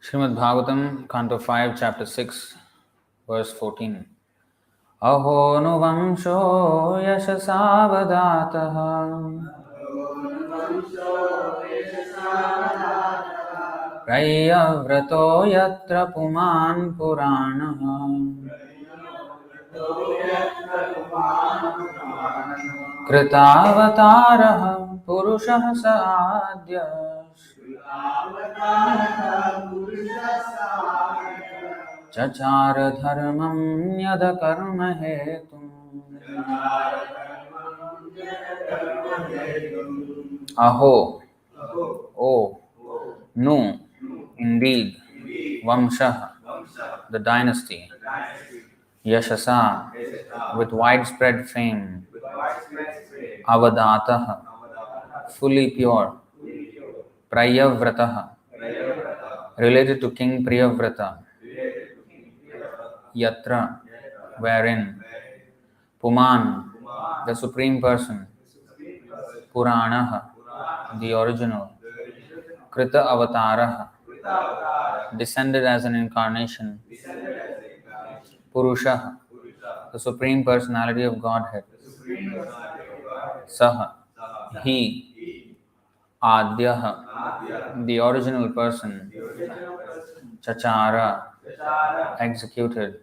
Srimad Bhagavatam, Canto 5, Chapter 6, verse 14. Aho nu vamsho yashasavadataha prayavrato yatra puman puranaha कृतावतारः पुरुषः स आद्य चचार धर्मं यदकर्म हेतुम् Aho, oh, no, indeed, Vamshah, the dynasty, Yashasa, with widespread fame, Avadataha, fully pure, Prayavrataha, related to King Priyavrata, Yatra, wherein, Puman, the Supreme Person, Puranaha, the original, Krita Avataraha, descended as an incarnation, Purusha, the Supreme Personality of Godhead, Saha, he, Adyaha, the original person, Chachara, executed,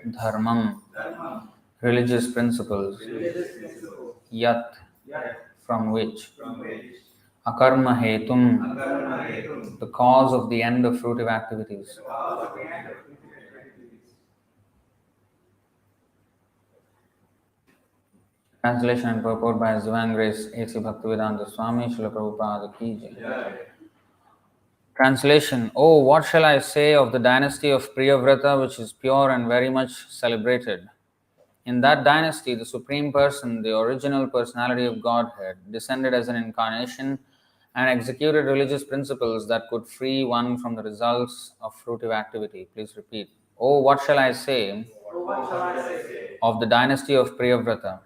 Dharmam, religious principles, Yat, from which, Akarma Hetum, the cause of the end of fruitive activities. Translation and purport by His Divine Grace A.C. Bhaktivedanta Swami Srila Prabhupada Ki Jai. Translation: Oh, what shall I say of the dynasty of Priyavrata, which is pure and very much celebrated? In that dynasty, the Supreme Person, the original personality of Godhead, descended as an incarnation and executed religious principles that could free one from the results of fruitive activity. Please repeat. Oh, what shall I say of the dynasty of Priyavrata,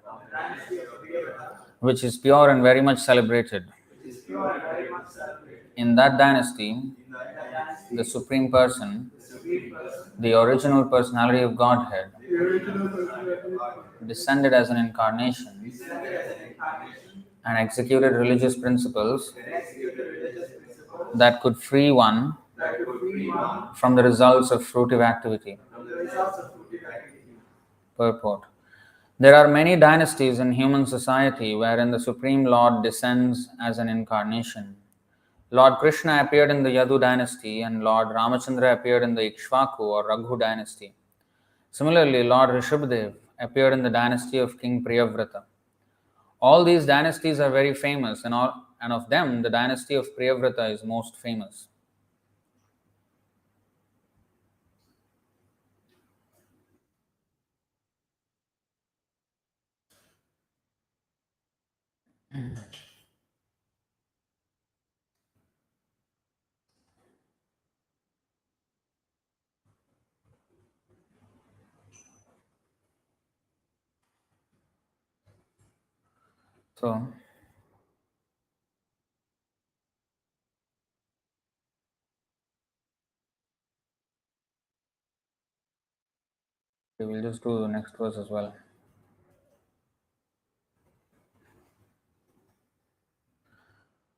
which is pure and very much celebrated? In that dynasty, the Supreme Person, the original personality of Godhead, descended as an incarnation and executed religious principles that could free one from the results of fruitive activity. Purport: There are many dynasties in human society wherein the Supreme Lord descends as an incarnation. Lord Krishna appeared in the Yadu dynasty and Lord Ramachandra appeared in the Ikshvaku or Raghu dynasty. Similarly, Lord Rishabhdev appeared in the dynasty of King Priyavrata. All these dynasties are very famous, and of them, the dynasty of Priyavrata is most famous. So, we will just do the next verse as well.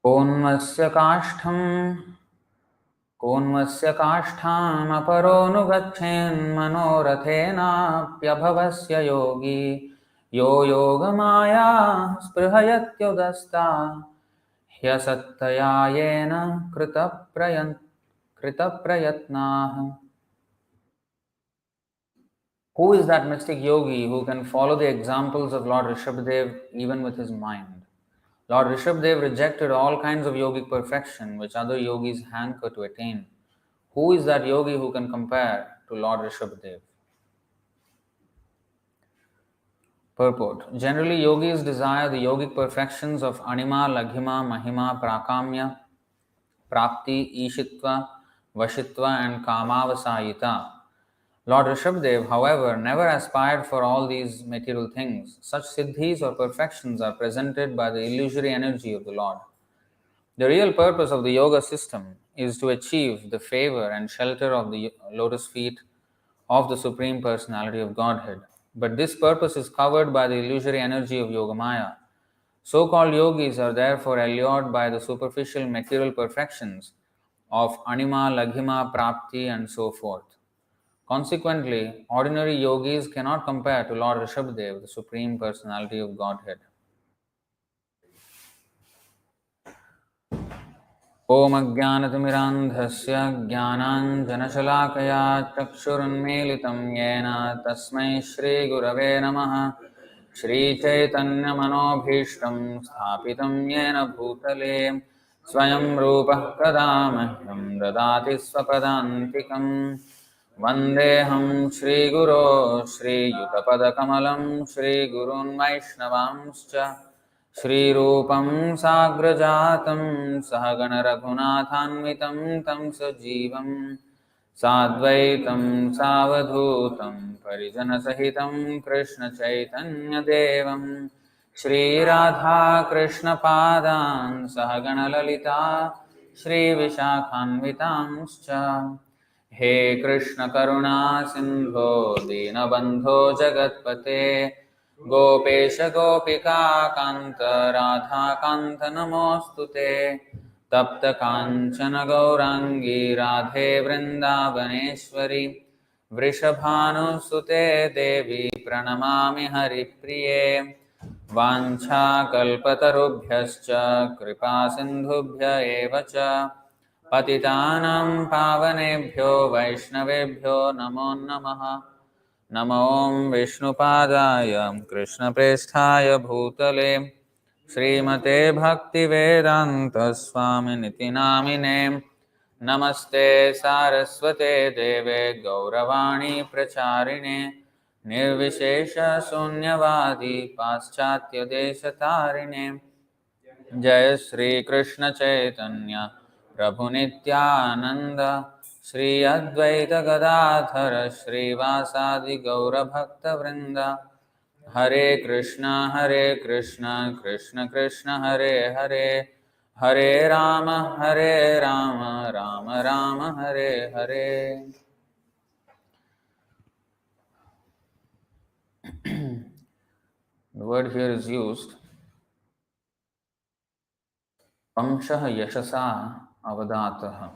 Konmasya काष्ठामपरोऽनुगच्छेन् मनोरथेनाप्यभवस्य Yogi yo Yogmaya स्पृहयत्युदस्ता ह्यसत्तया yen कृतप्रयत्नाः. Who is that mystic yogi who can follow the examples of Lord Rishabhdev even with his mind? Lord Rishabhdev rejected all kinds of yogic perfection which other yogis hanker to attain. Who is that yogi who can compare to Lord Rishabhdev? Purport: Generally, yogis desire the yogic perfections of Anima, Laghima, Mahima, Prakamya, Prapti, Ishitva, Vashitva, and Kamavasayita. Lord Rishabhdev, however, never aspired for all these material things. Such siddhis or perfections are presented by the illusory energy of the Lord. The real purpose of the yoga system is to achieve the favor and shelter of the lotus feet of the Supreme Personality of Godhead. But this purpose is covered by the illusory energy of Yogamaya. So called yogis are therefore allured by the superficial material perfections of Anima, Laghima, Prapti, and so forth. Consequently, ordinary yogis cannot compare to Lord Rishabhdev, the Supreme Personality of Godhead. ॐ अज्ञानतिमिरान्धस्य ज्ञानाञ्जनशलाकया चक्षुरुन्मीलितं येन तस्मै श्रीगुरवे नमः। श्रीचैतन्यमनोभीष्टं स्थापितं येन भूतले स्वयं रूपः कदा मह्यं ददाति स्वपदान्तिकं। वन्देऽहं श्रीगुरो श्रीयुतपदकमलं श्रीगुरून् वैष्णवांश्च श्रीरूपं साग्रजातं सहगणरघुनाथान्वितं तं सजीवं साद्वैतं सावधूतं परिजनसहितं कृष्णचैतन्यदेवं श्रीराधाकृष्णपादान् सहगणललिता श्रीविशाखान्वितांश्च। हे कृष्णकरुणा सिन्धो दीनबन्धो जगत्पते गोपेश गोपिका कान्त राधाकान्त नमोऽस्तु ते। तप्त काञ्चन गौराङ्गी राधे वृन्दावनेश्वरी वृषभानुसुते देवी प्रणमामि हरिप्रिये। वाञ्छाकल्पतरुभ्यश्च कृपा सिन्धुभ्य एव च पतितानां पावनेभ्यो वैष्णवेभ्यो नमो नमः। नमो विष्णुपादाय कृष्णप्रेष्ठाय भूतले श्रीमते भक्तिवेदान्तस्वामिनिति नामिने। नमस्ते सारस्वते देवे गौरवाणी प्रचारिणे निर्विशेषशून्यवादी पाश्चात्यदेशतारिणे। जय श्री कृष्ण चैतन्य प्रभु नित्यानंद श्री अद्वैत गदाधर श्रीवासादि गौरभक्तवृंद। हरे Krishna Krishna Krishna Hare Hare Hare Ram Ram Ram Hare Hare. The word here is used Vamshah Yashasa Avadataha.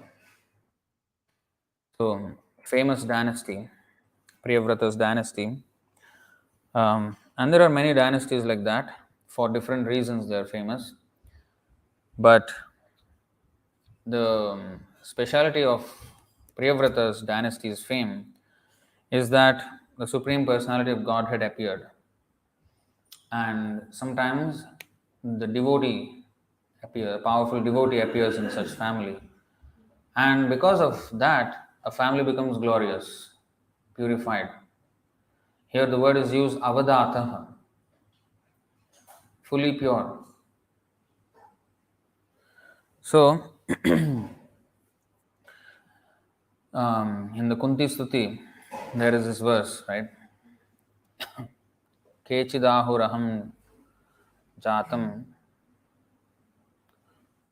So, famous dynasty, Priyavrata's dynasty. And there are many dynasties like that. For different reasons they are famous. But the speciality of Priyavrata's dynasty's fame is that the Supreme Personality of Godhead appeared. And sometimes the powerful devotee appears in such family. And because of that, a family becomes glorious, purified. Here the word is used avadataha, fully pure. So, in the Kunti Stuti, there is this verse, right? Kechidahuraham jatam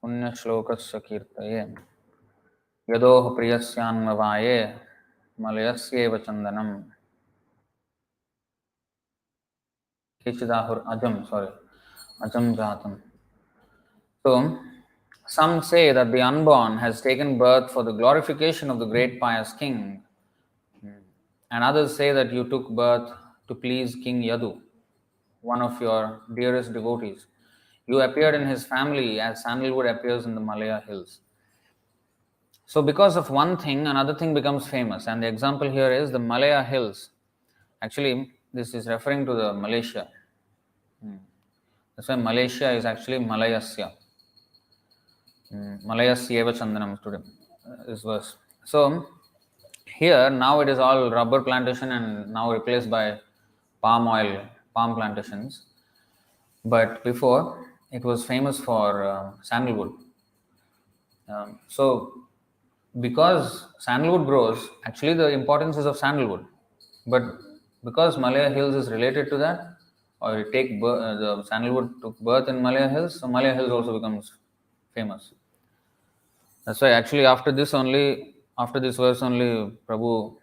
punya shlokasya kirtaye yadoh priyasyanmavaye malayasyeva chandanam. Kechidahur ajam jatam. So, some say that the unborn has taken birth for the glorification of the great pious king, and others say that you took birth to please King Yadu, one of your dearest devotees. You appeared in his family as sandalwood appears in the Malaya hills. So, because of one thing, another thing becomes famous, and the example here is the Malaya hills. Actually, this is referring to the Malaysia. That's why Malaysia is actually Malayasya. Malayasyeva Chandanam today, this verse. So, here now it is all rubber plantation and now replaced by palm plantations. But before it was famous for sandalwood. So, because sandalwood grows, actually the importance is of sandalwood. But because Malaya Hills is related to that, or the sandalwood took birth in Malaya Hills, so Malaya Hills also becomes famous. That's why actually after this verse only, Prabhu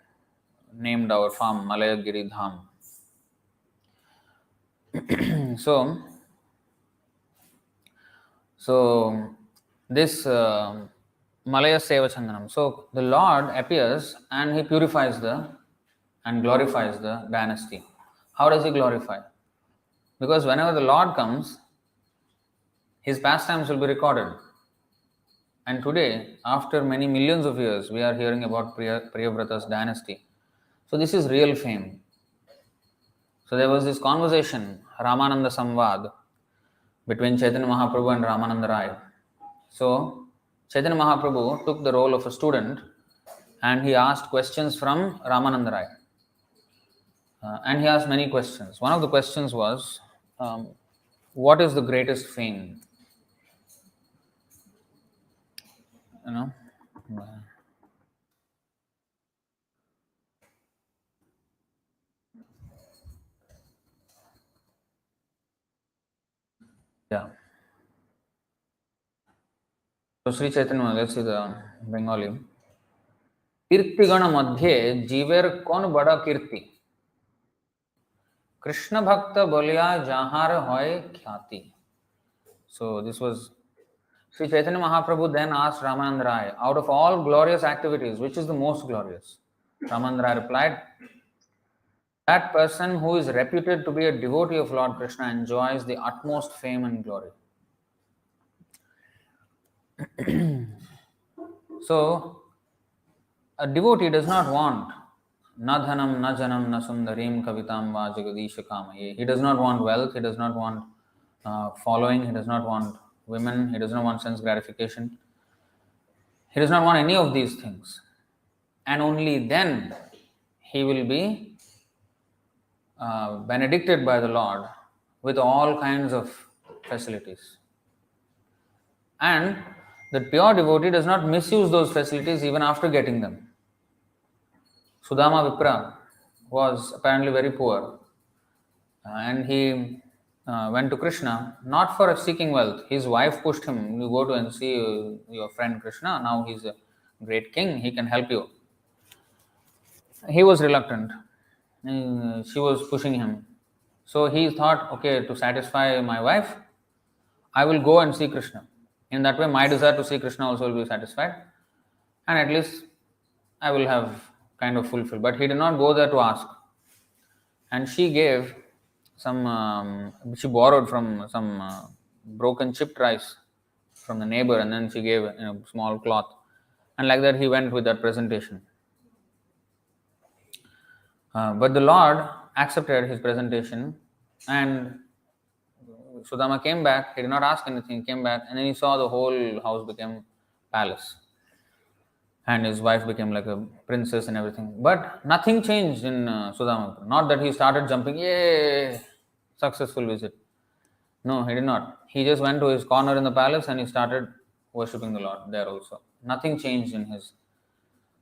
named our farm Malayagiri Dham. So, so this Malaya Seva Chandanam. So the Lord appears and he purifies and glorifies the dynasty. How does he glorify? Because whenever the Lord comes, his pastimes will be recorded. And today, after many millions of years, we are hearing about Priyavrata's dynasty. So this is real fame. So there was this conversation, Ramananda Samvad, between Chaitanya Mahaprabhu and Ramananda Rai. So Chaitanya Mahaprabhu took the role of a student and he asked questions from Ramananda Rai. And he asked many questions. One of the questions was, what is the greatest fame? You know? Yeah. So Sri Chaitanya, let's see the Bengali. कीर्तिगण मध्ये जीवेर कौन बड़ा कीर्ति कृष्ण भक्त बोलिया जहार होय ख्याति. So this was Sri Chaitanya Mahaprabhu then asked Ramananda Rai, out of all glorious activities, which is the most glorious? Ramananda Rai replied, that person who is reputed to be a devotee of Lord Krishna enjoys the utmost fame and glory. So a devotee does not want na dhanam, na janam, na sundarim, kavitam, va jagadisha kamaye. He does not want wealth, he does not want following, he does not want women, he does not want sense gratification. He does not want any of these things. And only then he will be benedicted by the Lord with all kinds of facilities. And the pure devotee does not misuse those facilities even after getting them. Sudama Vipra was apparently very poor and he went to Krishna not for seeking wealth. His wife pushed him, you go to and see your friend Krishna, now he's a great king, he can help you. He was reluctant. She was pushing him. So he thought, okay, to satisfy my wife, I will go and see Krishna. In that way, my desire to see Krishna also will be satisfied. And at least I will have kind of fulfilled. But he did not go there to ask. And she gave she borrowed from some broken chipped rice from the neighbor and then she gave a small cloth. And like that, he went with that presentation. But the Lord accepted his presentation and Sudama came back, he did not ask anything, came back and then he saw the whole house became palace. And his wife became like a princess and everything. But nothing changed in Sudama. Not that he started jumping, yay, successful visit. No, he did not. He just went to his corner in the palace and he started worshipping the Lord there also. Nothing changed in his.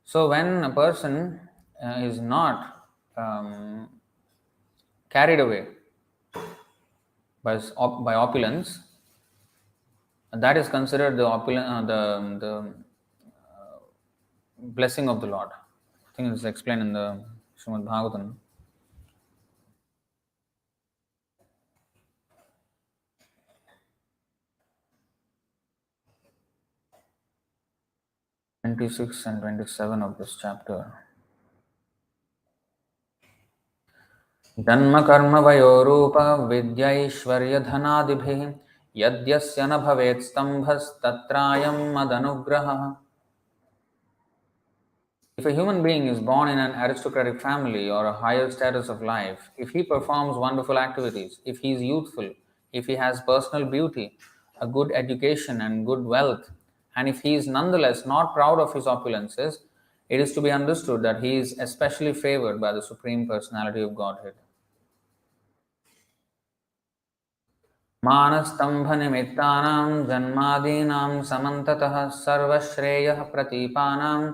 So when a person is not carried away by opulence, that is considered the blessing of the Lord. I think it's explained in the Srimad Bhagavatam. (26) and 27 of this chapter. जन्म कर्म वयोरूप विद्यैश्वर्य धनादिभिः यद्यस्य न भवेत् स्तम्भस्तत्रायं मदनुग्रहः. If a human being is born in an aristocratic family or a higher status of life, if he performs wonderful activities, if he is youthful, if he has personal beauty, a good education and good wealth, and if he is nonetheless not proud of his opulences, it is to be understood that he is especially favored by the Supreme Personality of Godhead. मानस्तम्भनिमित्तानां जन्मादीनां समन्ततः सर्वश्रेयः प्रतीपानां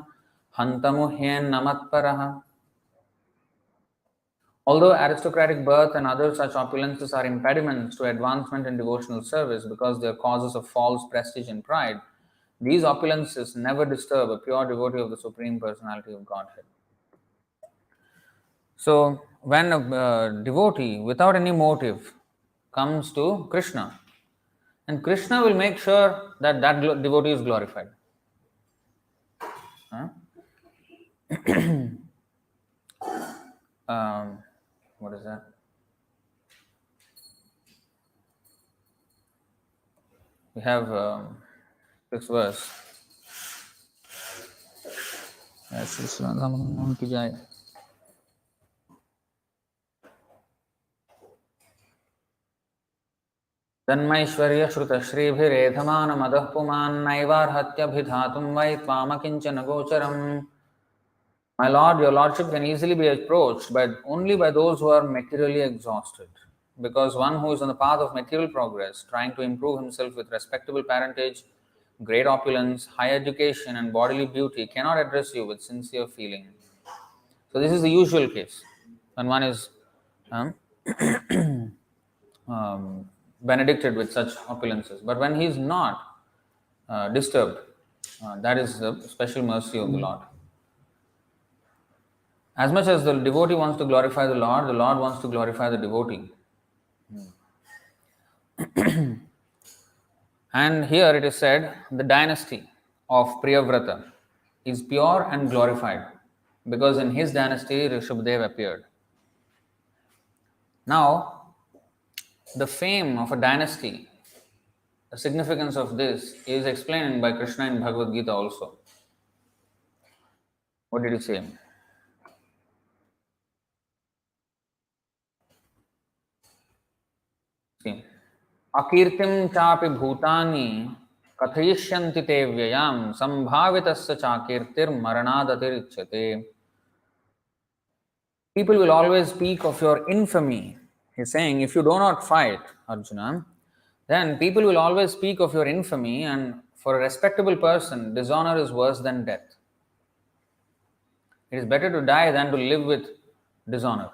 हन्तमुह्येन्न मत्परः. Although aristocratic birth and other such opulences are impediments to advancement in devotional service because they are causes of false prestige and pride, These opulences never disturb a pure devotee of the Supreme Personality of Godhead. So, when a devotee without any motive comes to Krishna, and Krishna will make sure that devotee is glorified. Huh? What is that? We have this verse. तन्मैश्वर्य श्रुत श्रीभिरेधमानमदः पुमान्नैवार्हत्यभिधातुं वै त्वामकिञ्चन गोचरम्. My Lord, your Lordship can easily be approached but only by those who are materially exhausted. Because one who is on the path of material progress, trying to improve himself with respectable parentage, great opulence, high education, and bodily beauty, cannot address you with sincere feeling. So, this is the usual case when one is um, benedicted with such opulences. But when he is not disturbed, that is the special mercy of the Lord. As much as the devotee wants to glorify the Lord wants to glorify the devotee. And here it is said, the dynasty of Priyavrata is pure and glorified because in his dynasty Rishabhdev appeared. Now, the fame of a dynasty, the significance of this is explained by Krishna in Bhagavad Gita also. What did he say? See, akirtim chapi bhutani kathayishyanti te vyayam sambhavitasya chakirtir maranadatirichyate. People will always speak of your infamy. He's saying, if you do not fight, Arjuna, then people will always speak of your infamy, and for a respectable person, dishonor is worse than death. It is better to die than to live with dishonor.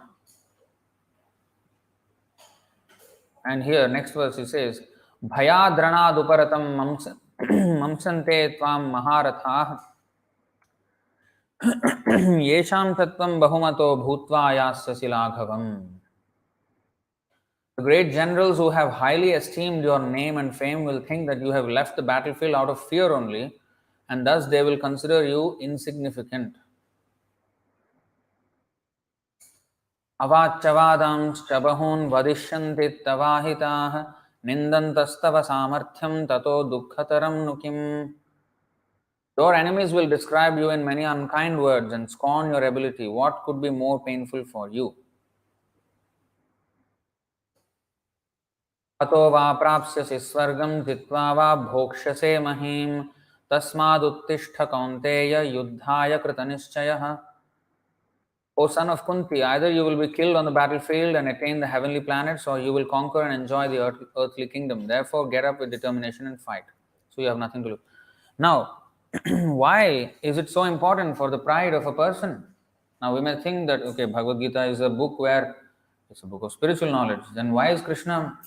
And here, next verse, he says, Bhayadranad uparatam mamsante tvam maharatha yesham tattvam bahumato bhutva yasyasi laghavam. The great generals who have highly esteemed your name and fame will think that you have left the battlefield out of fear only, and thus they will consider you insignificant. Avachavadamscha bahun vadishyanti tavahitah nindantastava samarthyam tato dukkhataram nukim. Your enemies will describe you in many unkind words and scorn your ability. What could be more painful for you? अतो वा प्राप्स्यसि स्वर्गं जित्वा वा भोक्ष्यसे महीं तस्मादुत्तिष्ठ कौन्तेय युद्धाय कृतनिश्चयः. O son of Kunti, either you will be killed on the battlefield and attain the heavenly planets, or you will conquer and enjoy the earthly kingdom. Therefore, get up with determination and fight. So you have nothing to lose. Now, why is it so important for the pride of a person? Now, we may think that, okay, Bhagavad Gita is a book where it's a book of spiritual knowledge. Then why is Krishna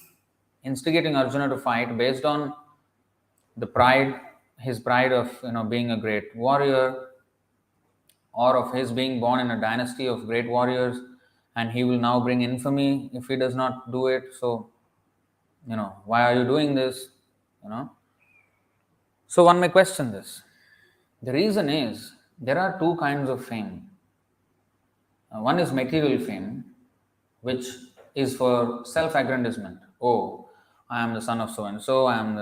instigating Arjuna to fight based on the pride, his pride of being a great warrior, or of his being born in a dynasty of great warriors, and he will now bring infamy if he does not do it. So, why are you doing this? So one may question this. The reason is there are two kinds of fame. One is material fame, which is for self-aggrandizement. Oh, I am the son of so and so. I am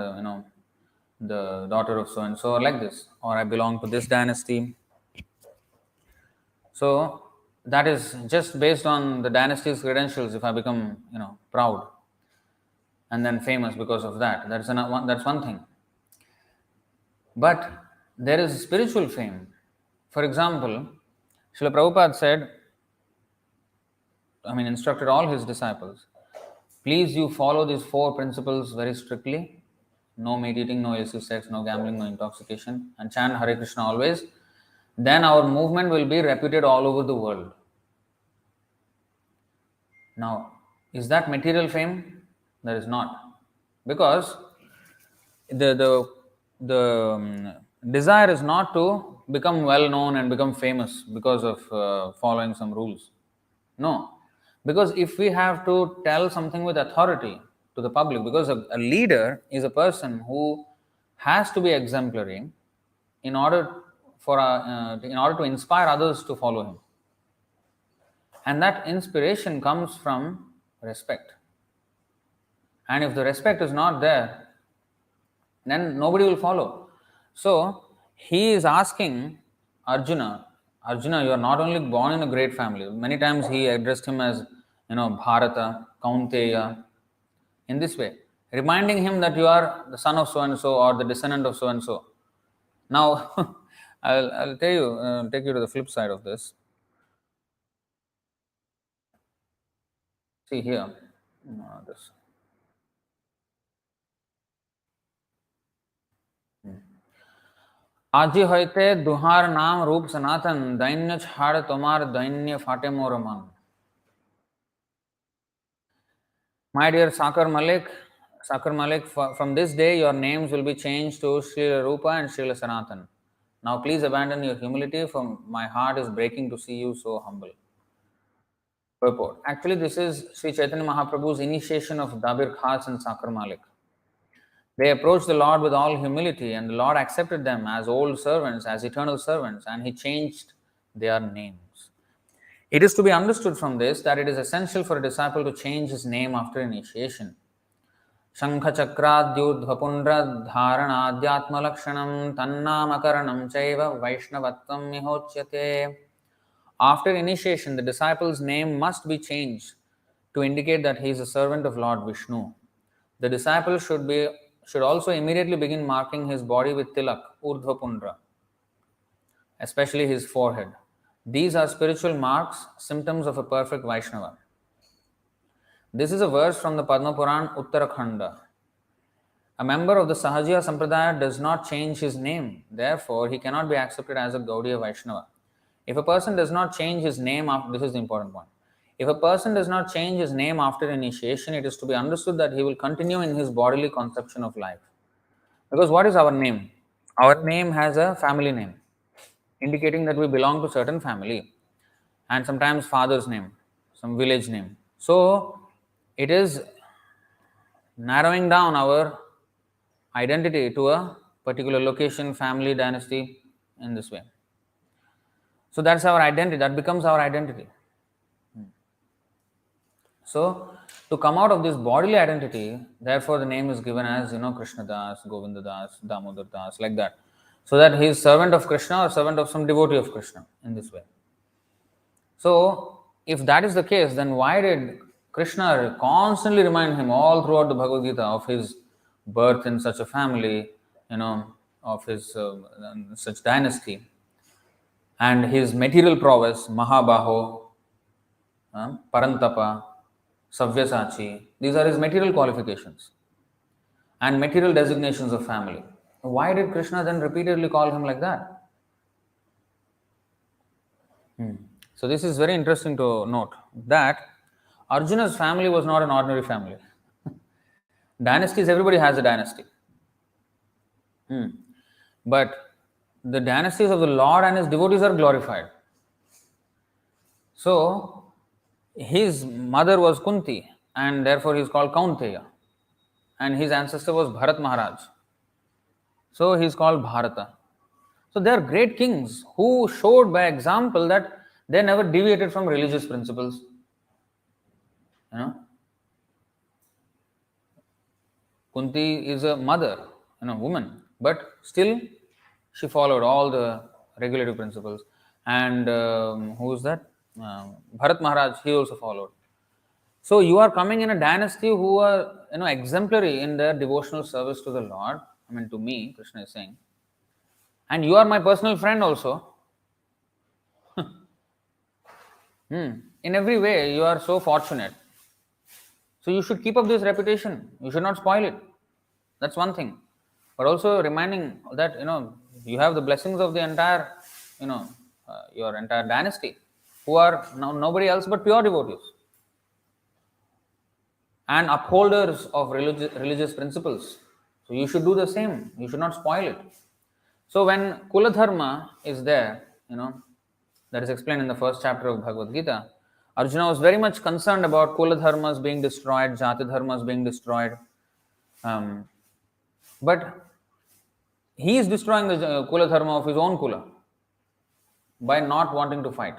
the daughter of so and so, or like this, or I belong to this dynasty. So that is just based on the dynasty's credentials. If I become proud and then famous because of that, that's one thing. But there is spiritual fame. For example, Srila Prabhupada said, instructed all his disciples, please you follow these four principles very strictly. No meat eating, no illicit sex, no gambling, no intoxication, and chant Hare Kṛṣṇa always. Then our movement will be reputed all over the world. Now, is that material fame? There is not. Because the the desire is not to become well known and become famous because of following some rules. No, because if we have to tell something with authority to the public, because a leader is a person who has to be exemplary in order in order to inspire others to follow him, and that inspiration comes from respect. And if the respect is not there, then nobody will follow. So he is asking Arjuna, Arjuna, you are not only born in a great family. Many times he addressed him as, Bharata, Kaunteya, in this way, reminding him that you are the son of so and so or the descendant of so and so. Now, I'll tell you, take you to the flip side of this. See here, this. আজি হইতে দুহার নাম রূপ সনাতন দৈন্য ছাড় তোমার দৈন্য ফাটে মোর মন. My dear Sakar Malik, from this day your names will be changed to Srila Rupa and Srila Sanatan. Now please abandon your humility, for my heart is breaking to see you so humble. Purport. Actually, this is Sri Chaitanya Mahaprabhu's initiation of Dabir Khas and Sakar Malik. They approached the Lord with all humility, and the Lord accepted them as old servants, as eternal servants, and He changed their names. It is to be understood from this that it is essential for a disciple to change his name after initiation. Shankha Chakradyudhvapundra Dharanadhyatma Lakshanam Tannamakaranam Chaiva Vaishnavatvam Mihochyate. After initiation, the disciple's name must be changed to indicate that he is a servant of Lord Vishnu. The disciple should also immediately begin marking his body with tilak, urdhvapundra, especially his forehead. These are spiritual marks, symptoms of a perfect Vaishnava. This is a verse from the Padma Puran, Uttarakhanda. A member of the Sahajiya Sampradaya does not change his name. Therefore, he cannot be accepted as a Gaudiya Vaishnava. If a person does not change his name after, this is the important point. If a person does not change his name after initiation, it is to be understood that he will continue in his bodily conception of life. Because what is our name? Our name has a family name, indicating that we belong to certain family, and sometimes father's name, some village name. So it is narrowing down our identity to a particular location, family, dynasty, in this way. So that's our identity, that becomes our identity. So to come out of this bodily identity, therefore the name is given as, Krishna Das, Govinda Das, Damodar Das, like that. So that he is servant of Krishna or servant of some devotee of Krishna, in this way. So if that is the case, then why did Krishna constantly remind him all throughout the Bhagavad Gita of his birth in such a family, of his such dynasty, and his material prowess, Mahabaho, Parantapa, Savyasachi, these are his material qualifications and material designations of family. Why did Krishna then repeatedly call him like that? So this is very interesting to note that Arjuna's family was not an ordinary family. Dynasties, everybody has a dynasty. But the dynasties of the Lord and his devotees are glorified. So his mother was Kunti, and therefore he is called Kaunteya. And his ancestor was Bharat Maharaj. So he is called Bharata. So they are great kings who showed by example that they never deviated from religious principles. Kunti is a mother, woman, but still she followed all the regulative principles. And who is that? Bharat Maharaj, he also followed. So you are coming in a dynasty who are exemplary in their devotional service to the Lord. I mean, to me, Krishna is saying. And you are my personal friend also. In every way, you are so fortunate. So you should keep up this reputation. You should not spoil it. That's one thing. But also reminding that, you have the blessings of the entire, your entire dynasty, who are now nobody else but pure devotees and upholders of religious principles. So you should do the same. You should not spoil it. So when Kula Dharma is there, that is explained in the first chapter of Bhagavad Gita, Arjuna was very much concerned about Kula Dharmas being destroyed, Jati Dharmas being destroyed. But he is destroying the Kula Dharma of his own Kula by not wanting to fight.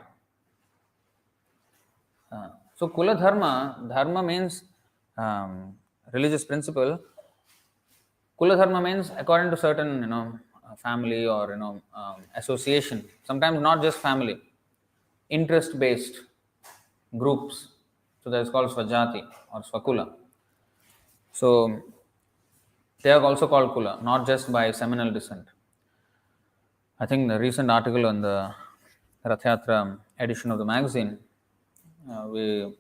So Kula Dharma means religious principle. Kula Dharma means according to certain, family or, association. Sometimes not just family, interest-based groups. So that is called Svajati or Swakula. So they are also called Kula, not just by seminal descent. I think the recent article on the Rath Yatra edition of the magazine, we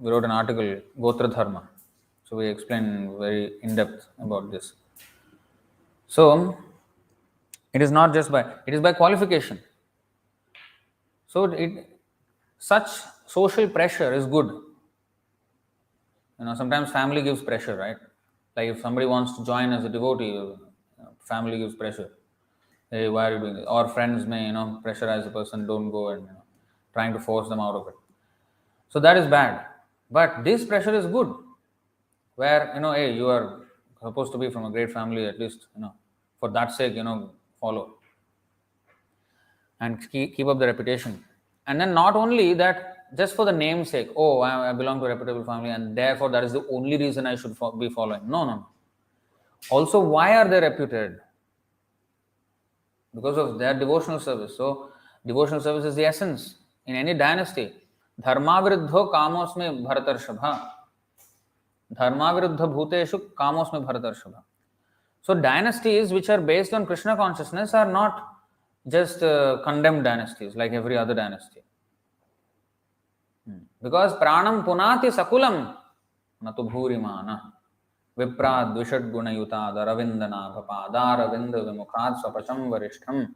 wrote an article, Gotra Dharma. So we explain very in depth about this. So it is not just it is by qualification. So such social pressure is good. Sometimes family gives pressure, right? Like if somebody wants to join as a devotee, family gives pressure. Hey, why are you doing this? Or friends may, pressurize the person, don't go, and trying to force them out of it. So that is bad. But this pressure is good. Where, hey, you are supposed to be from a great family, at least, for that sake, follow. And keep up the reputation. And then not only that, just for the name's sake, oh, I belong to a reputable family and therefore that is the only reason I should be following. No. Also, why are they reputed? Because of their devotional service. So, devotional service is the essence in any dynasty. Dharma viruddho kamosme bharatarshabha. Dharma viruddha bhuteshu kamosme bharatarshabha. So, dynasties which are based on Krishna consciousness are not just condemned dynasties like every other dynasty. Because pranam punati sakulam natu bhurimana viprad vishad gunayuta daravindana bhapadaravinda vimukhat svapacham varishtham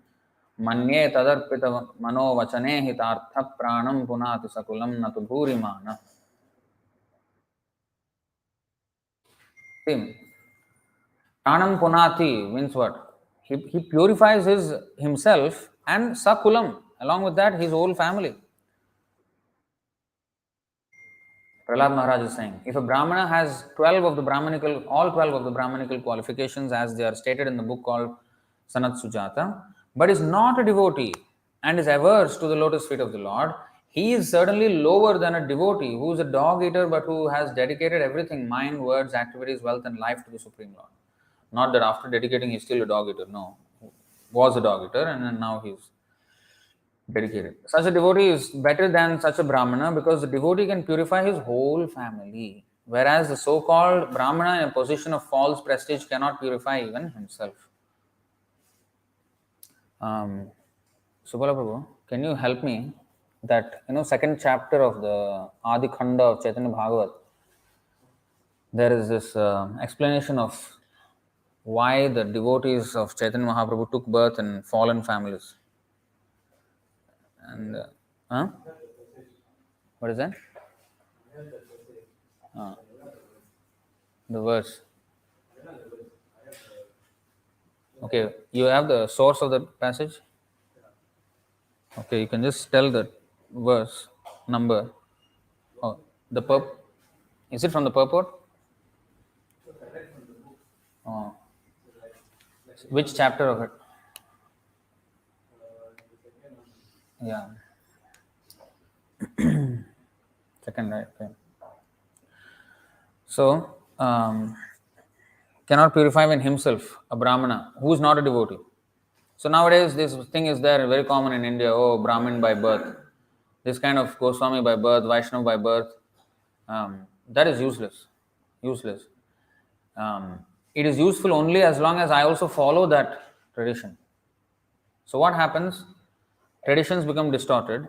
manye tadarpita mano vachane hitartha pranam punati sakulam natu bhurimana. Pranam punati means what? He purifies himself and sakulam, along with that his whole family. Prahlad Maharaj is saying, if a Brahmana has all 12 of the Brahmanical qualifications as they are stated in the book called Sanat Sujata, but is not a devotee and is averse to the lotus feet of the Lord, he is certainly lower than a devotee who is a dog eater but who has dedicated everything, mind, words, activities, wealth and life to the Supreme Lord. Not that after dedicating he is still a dog eater, no. Was a dog eater and then now he is dedicated. Such a devotee is better than such a Brahmana because the devotee can purify his whole family, whereas the so-called Brahmana in a position of false prestige cannot purify even himself. Subala Prabhu, can you help me that, second chapter of the Adi Khanda of Chaitanya Bhagavat, there is this explanation of why the devotees of Chaitanya Mahaprabhu took birth in fallen families. And what is that? The verse. Okay, you have the source of the passage? Okay, you can just tell the verse number. Oh, is it from the purport? Oh. Which chapter of it? Yeah. Second, right? Okay. So, cannot purify even himself, a Brahmana, who is not a devotee. So nowadays, this thing is there, very common in India, oh, Brahmin by birth. This kind of Goswami by birth, Vaishnava by birth, that is useless. Useless. It is useful only as long as I also follow that tradition. So what happens? Traditions become distorted,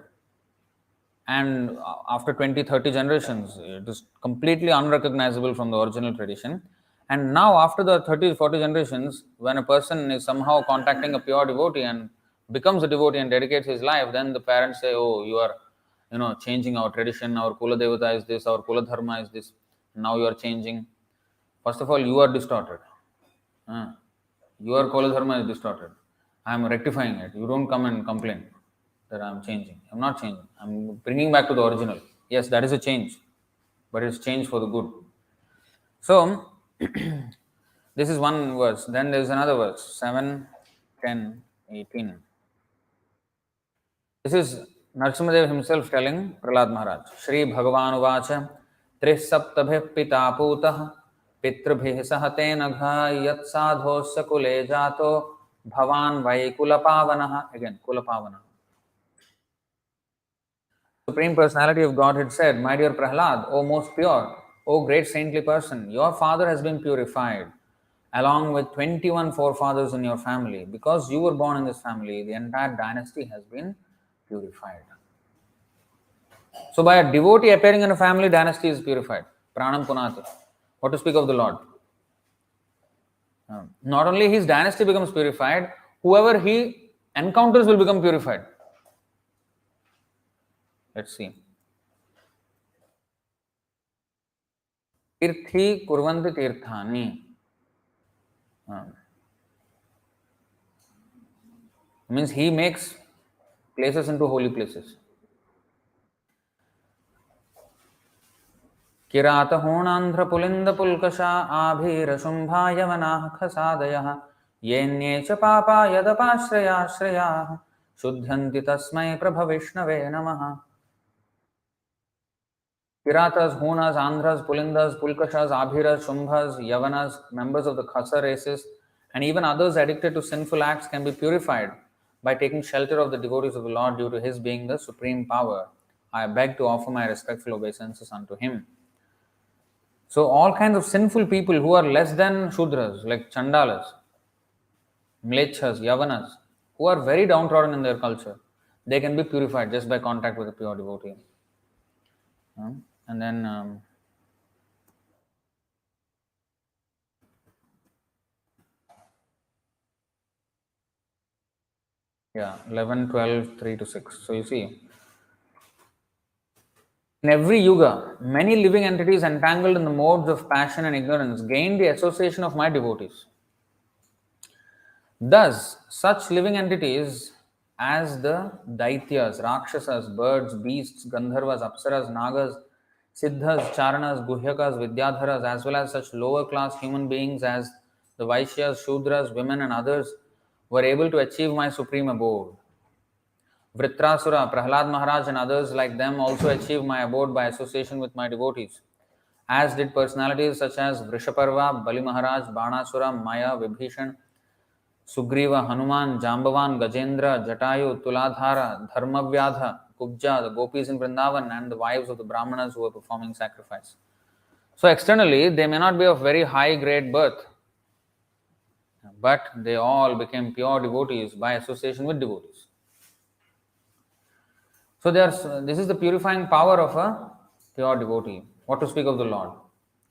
and after 20, 30 generations, it is completely unrecognizable from the original tradition. And now after the 30, 40 generations, when a person is somehow contacting a pure devotee and becomes a devotee and dedicates his life, then the parents say, oh, you are changing our tradition, our Kula Devata is this, our Kula Dharma is this, now you are changing. First of all, you are distorted. Uh, your Kola Dharma is distorted. I am rectifying it. You don't come and complain that I am changing. I am not changing. I am bringing back to the original. Yes, that is a change, but it's change for the good. So, this is one verse. Then there is another verse 7, 10, 18. This is Narsimhadev himself telling Prahlad Maharaj. Shri Bhagavan Uvacha Trisaptabhih Pita Putah Pitrabhih Sahate Nagha Yat Sadhosya Kule Jato Bhavan Vai Kulapavanaha. Again, Kulapavanaha. Supreme Personality of Godhead said, my dear Prahlad, O most pure, O great saintly person, your father has been purified along with 21 forefathers in your family. Because you were born in this family, the entire dynasty has been purified. So by a devotee appearing in a family, dynasty is purified. Pranam Punati. What to speak of the Lord? Not only his dynasty becomes purified, whoever he encounters will become purified. Let's see. Tirthi kurvanti tirthani. Means he makes places into holy places. किरातहोणान्ध्र पुलिंद पुल्कषा Abhir Shumbha यवनाः खसादयः येन्ये च पापा यदपाश्रयाश्रयाः शुद्ध्यन्ति तस्मै प्रभविष्णवे नमः. Kiratas, Hunas, Andhras, Pulindas, Pulkashas, Abhiras, Shumbhas, Yavanas, members of the Khasa races, and even others addicted to sinful acts can be purified by taking shelter of the devotees of the Lord due to His being the supreme power. I beg to offer my respectful obeisances unto Him. So all kinds of sinful people who are less than Shudras, like Chandalas, Mlechas, Yavanas, who are very downtrodden in their culture, they can be purified just by contact with a pure devotee. And then 11, 12, 3 to 6. So you see, in every yuga, many living entities entangled in the modes of passion and ignorance gain the association of my devotees. Thus, such living entities as the Daityas, Rakshasas, birds, beasts, Gandharvas, Apsaras, Nagas, Siddhas, Charanas, Guhyakas, Vidyadharas, as well as such lower class human beings as the Vaishyas, Shudras, women, and others were able to achieve my supreme abode. Vritrasura, Prahlad Maharaj, and others like them also achieved my abode by association with my devotees, as did personalities such as Vrishaparva, Bali Maharaj, Banasura, Maya, Vibhishan, Sugriva, Hanuman, Jambavan, Gajendra, Jatayu, Tuladhara, Dharmavyadha, Kubja, the gopis in Vrindavan, and the wives of the Brahmanas who were performing sacrifice. So externally, they may not be of very high grade birth, but they all became pure devotees by association with devotees. So this is the purifying power of a pure devotee. What to speak of the Lord?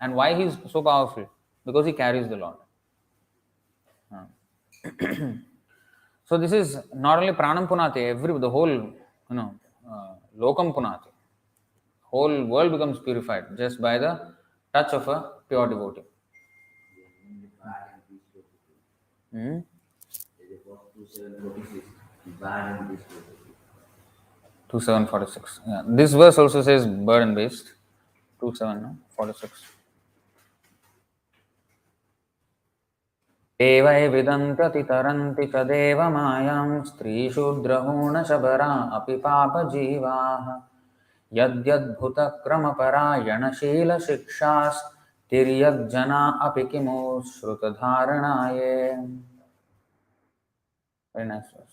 And why he is so powerful? Because he carries the Lord. So this is not only Pranam Punate, the whole, Lokam Punate. Whole world becomes purified just by the touch of a pure devotee. 2746. Yeah. This verse also says burden based. 2746. Evai vidanti taranti cha deva mayam stri shudra huna shabara api papa jivaha yadyad bhuta krama parayana shila shikshas tiryag jana api kimu shruta dharanaye. Very nice verse.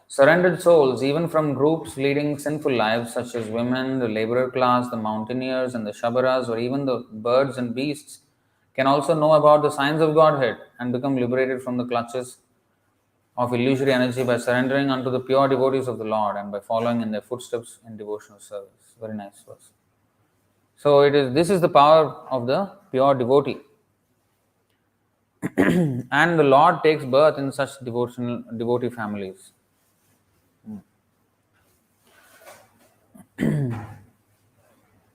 Surrendered souls, even from groups leading sinful lives such as women, the laborer class, the mountaineers, and the shabaras, or even the birds and beasts, can also know about the signs of Godhead and become liberated from the clutches of illusory energy by surrendering unto the pure devotees of the Lord and by following in their footsteps in devotional service. Very nice verse. So this is the power of the pure devotee. And the Lord takes birth in such devotee families.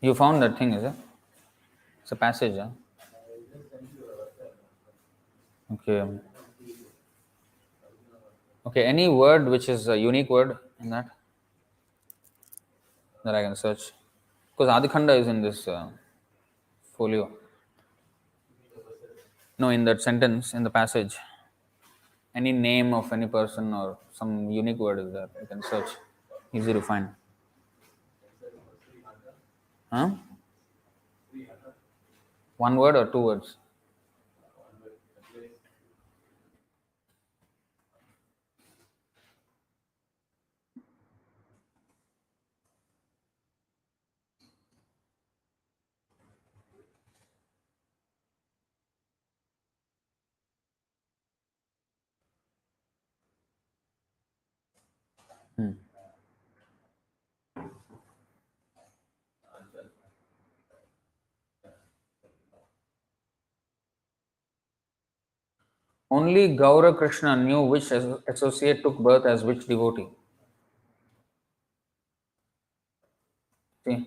You found that thing, is it? It's a passage, huh? Okay. Okay. Any word which is a unique word in that I can search? Because Adikhanda is in this folio. No, in that sentence, in the passage, any name of any person or some unique word is there. You can search. Easy to find. Huh? One word or two words? Hmm. Only Gaura Krishna knew which associate took birth as which devotee. See,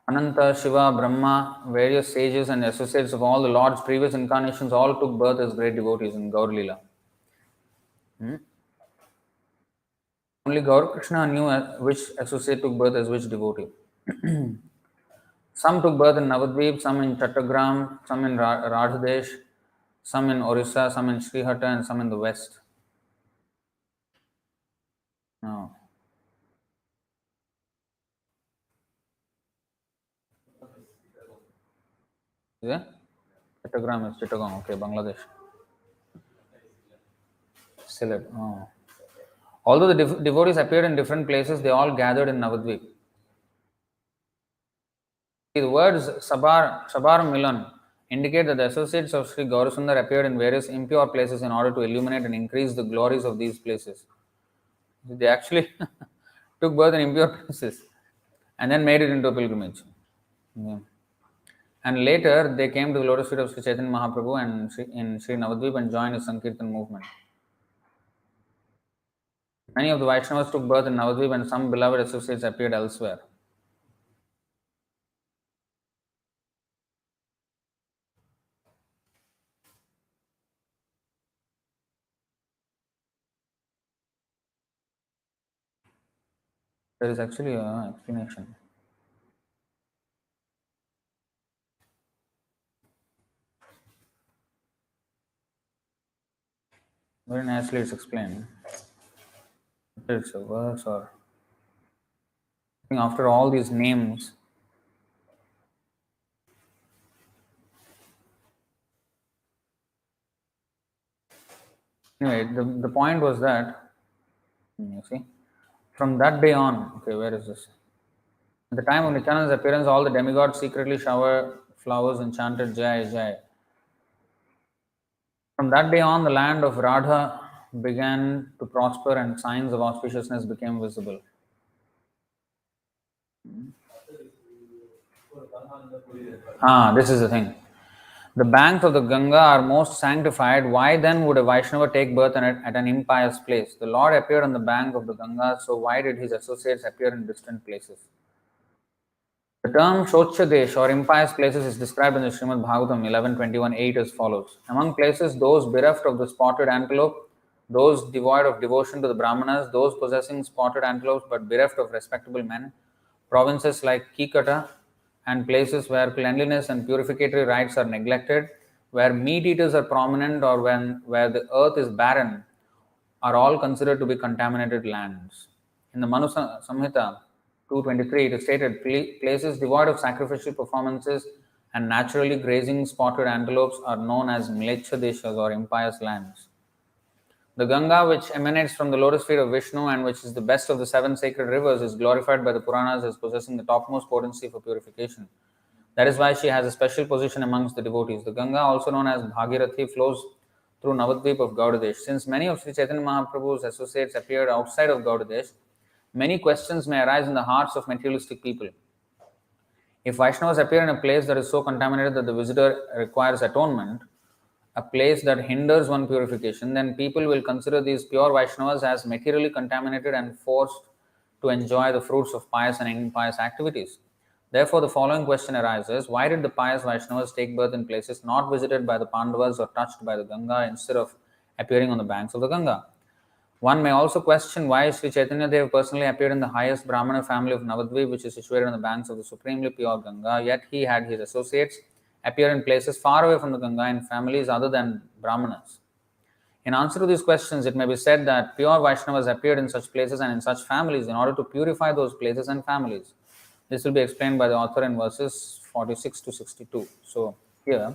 Ananta, Shiva, Brahma, various sages and associates of all the Lord's previous incarnations all took birth as great devotees in Gaur Leela. Hmm? Only Gaur Krishna knew which associate took birth as which devotee. Some took birth in Navadvip, some in Chattagram, some in Radhadesh, some in Orissa, some in Srihatta, and some in the west. No. Is it? Chattagram is Chittagong, okay, Bangladesh. Sylhet. Oh. Although the devotees appeared in different places, they all gathered in Navadvip. The words Sabar Milan indicate that the associates of Sri Gaurasundar appeared in various impure places in order to illuminate and increase the glories of these places. They actually took birth in impure places and then made it into a pilgrimage. Yeah. And later they came to the lotus feet of Sri Chaitanya Mahaprabhu and in Sri Navadvip and joined his Sankirtan movement. Many of the Vaishnavas took birth in Navadvip and some beloved associates appeared elsewhere. There is actually an explanation. Very nicely it's explained. It's a verse or I think after all these names. Anyway, the point was that, you see, from that day on, okay, where is this? At the time of Nityananda's appearance, all the demigods secretly showered flowers and chanted Jai Jai. From that day on, the land of Radha began to prosper and signs of auspiciousness became visible. This is the thing. The banks of the Ganga are most sanctified. Why then would a Vaishnava take birth at an impious place? The Lord appeared on the bank of the Ganga, so why did his associates appear in distant places? The term Shochadesh or impious places is described in the Srimad Bhagavatam 11:21-8 as follows. Among places, those bereft of the spotted antelope, those devoid of devotion to the Brahmanas, those possessing spotted antelopes but bereft of respectable men, provinces like Kikata, and places where cleanliness and purificatory rites are neglected, where meat eaters are prominent, or where the earth is barren, are all considered to be contaminated lands. In the Manu Samhita 223, it is stated places devoid of sacrificial performances and naturally grazing spotted antelopes are known as Mlecha Deshas or impious lands. The Ganga, which emanates from the lotus feet of Vishnu and which is the best of the seven sacred rivers, is glorified by the Puranas as possessing the topmost potency for purification. That is why she has a special position amongst the devotees. The Ganga, also known as Bhagirathi, flows through Navadvip of Gaudadesh. Since many of Sri Chaitanya Mahaprabhu's associates appeared outside of Gaudadesh, many questions may arise in the hearts of materialistic people. If Vaishnavas appear in a place that is so contaminated that the visitor requires atonement, a place that hinders one purification, then people will consider these pure Vaishnavas as materially contaminated and forced to enjoy the fruits of pious and impious activities. Therefore, the following question arises: why did the pious Vaishnavas take birth in places not visited by the Pandavas or touched by the Ganga instead of appearing on the banks of the Ganga? One may also question why Sri Chaitanya Dev personally appeared in the highest Brahmana family of Navadvip, which is situated on the banks of the supremely pure Ganga, yet he had his associates appear in places far away from the Ganga in families other than Brahmanas. In answer to these questions, it may be said that pure Vaishnavas appeared in such places and in such families in order to purify those places and families. This will be explained by the author in verses 46 to 62. So, here,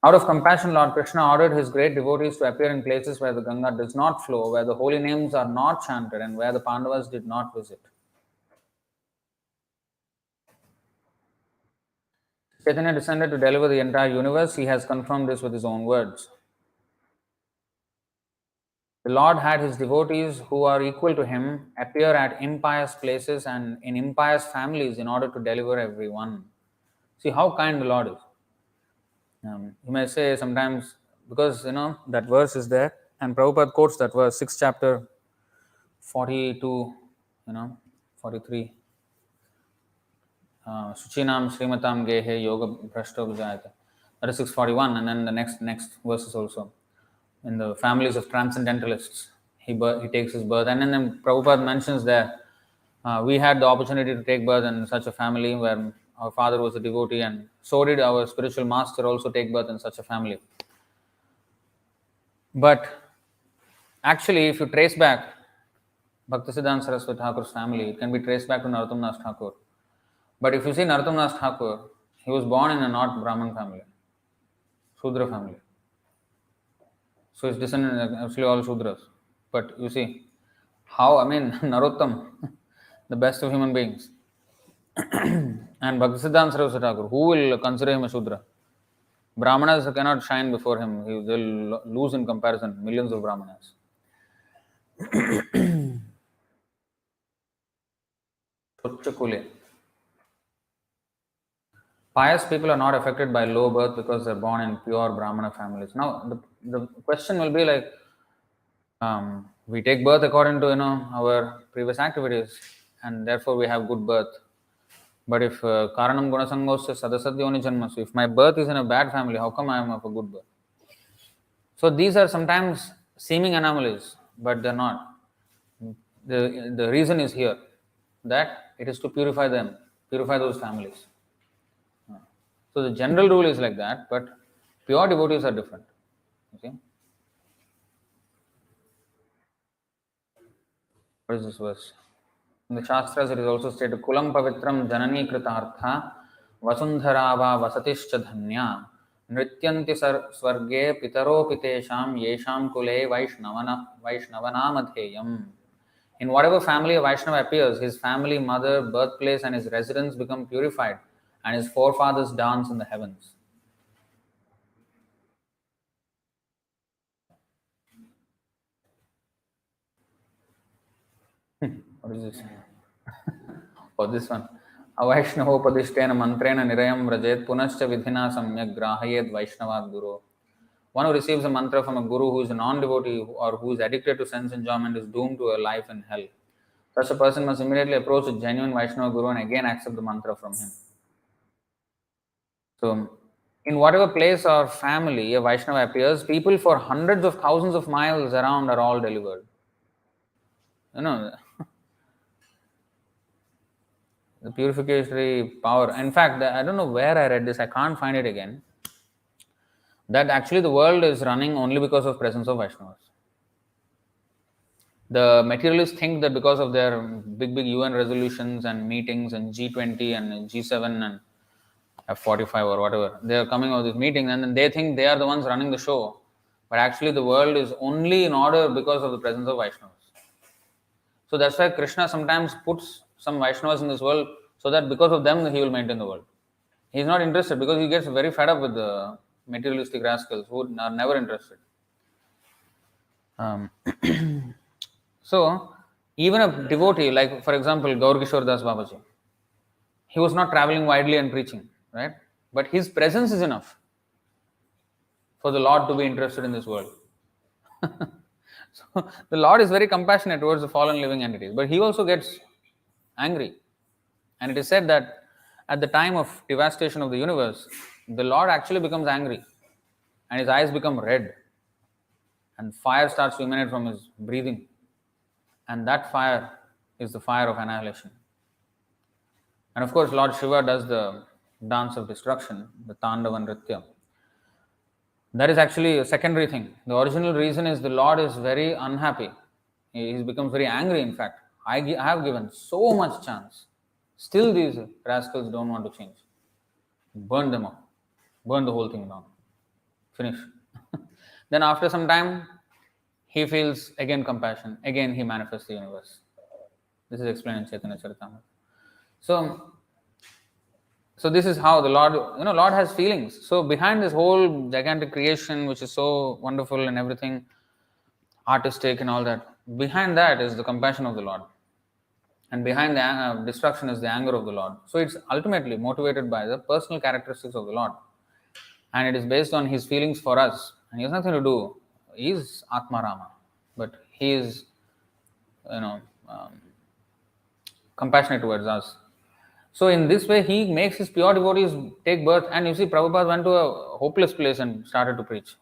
out of compassion, Lord Krishna ordered his great devotees to appear in places where the Ganga does not flow, where the holy names are not chanted, and where the Pandavas did not visit. Chaitanya descended to deliver the entire universe. He has confirmed this with his own words. The Lord had his devotees who are equal to him appear at impious places and in impious families in order to deliver everyone. See how kind the Lord is. You may say sometimes, because that verse is there, and Prabhupada quotes that verse, 6th chapter, 42, 43. Suchinam Srimatam Gehe Yoga Bhrashta Vijayata. That is 641, and then the next verses also. In the families of transcendentalists, he takes his birth, and then Prabhupada mentions there, we had the opportunity to take birth in such a family where our father was a devotee, and so did our spiritual master also take birth in such a family. But actually, if you trace back Bhaktisiddhanta Saraswati Thakur's family, it can be traced back to Narottam Das Thakur. But if you see Narottam Das Thakur, he was born in a not Brahman family, Shudra family. So his descendants are actually all Shudras. But you see, Narottam, the best of human beings, and Bhaktisiddhanta Saraswati Thakur, who will consider him a Shudra? Brahmanas cannot shine before him. He will lose in comparison, millions of Brahmanas. Pious people are not affected by low birth because they are born in pure Brahmana families. Now, the question will be like, we take birth according to our previous activities, and therefore we have good birth. But if Karanam Gunasangosya Sadasadyoni Janmasu, if my birth is in a bad family, how come I am of a good birth? So these are sometimes seeming anomalies, but they're not. The reason is here that it is to purify them, purify those families. So the general rule is like that, but pure devotees are different. Okay. What is this verse? In the Shastras, it is also stated, Kulam Pavitram Janani Kritartha Vasundharava Vasatischa Dhanya Nrityanti Swarge Pitaro Pitesham Yesham Kule Vaishnavanamatheyam. In whatever family a Vaishnava appears, his family, mother, birthplace, and his residence become purified, and his forefathers dance in the heavens. What is this? Oh, this one. Avaishnavopadishtena mantrena nirayam vrajet punascha vidhina samyak grahayet vaishnavad guru. One who receives a mantra from a guru who is a non-devotee or who is addicted to sense enjoyment is doomed to a life in hell. Such a person must immediately approach a genuine Vaishnava guru and again accept the mantra from him. So, in whatever place or family a Vaishnava appears, people for hundreds of thousands of miles around are all delivered. The purificatory power. In fact, I don't know where I read this, I can't find it again, that actually the world is running only because of presence of Vaishnavas. The materialists think that because of their big UN resolutions and meetings and G20 and G7 and F45 or whatever, they are coming out of this meeting and then they think they are the ones running the show. But actually the world is only in order because of the presence of Vaishnavas. So that's why Krishna sometimes puts some Vaishnavas in this world so that because of them he will maintain the world. He is not interested because he gets very fed up with the materialistic rascals who are never interested. So, even a devotee, like for example, Gaur Kishore Das Babaji, he was not traveling widely and preaching, right? But his presence is enough for the Lord to be interested in this world. So, the Lord is very compassionate towards the fallen living entities, but he also gets angry. And it is said that at the time of devastation of the universe, the Lord actually becomes angry and his eyes become red and fire starts to emanate from his breathing. And that fire is the fire of annihilation. And of course, Lord Shiva does the dance of destruction, the Tandava Nritya. That is actually a secondary thing. The original reason is the Lord is very unhappy. He becomes very angry, in fact. I have given so much chance. Still, these rascals don't want to change. Burn them up. Burn the whole thing down. Finish. Then, after some time, he feels again compassion. Again, he manifests the universe. This is explained in Chaitanya Charitamrita. So this is how the Lord, Lord has feelings. So behind this whole gigantic creation, which is so wonderful and everything, artistic and all that, behind that is the compassion of the Lord. And behind the destruction is the anger of the Lord. So it's ultimately motivated by the personal characteristics of the Lord. And it is based on his feelings for us. And he has nothing to do. He is Atma Rama. But he is, compassionate towards us. So in this way, he makes his pure devotees take birth. And you see, Prabhupada went to a hopeless place and started to preach.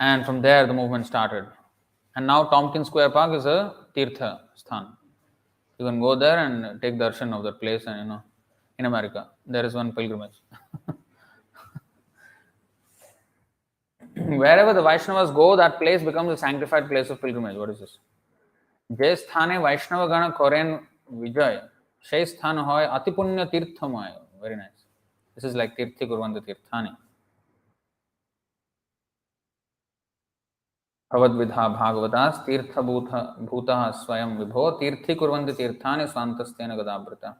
And from there, the movement started. And now Tompkins Square Park is a Tirtha Sthan. You can go there and take darshan of that place. And in America, there is one pilgrimage. Wherever the Vaishnavas go, that place becomes a sanctified place of pilgrimage. What is this? Jai sthane Vaishnava gana koren vijay. Shay sthan hoy atipunya tirthamoy. Very nice. This is like tirthi kurvanta tirthani. भवद्विधा भागवतास् तीर्थभूतः स्वयं विभो तीर्थी कुर्वन्ति तीर्थानि स्वान्तस्तेन गदावृता.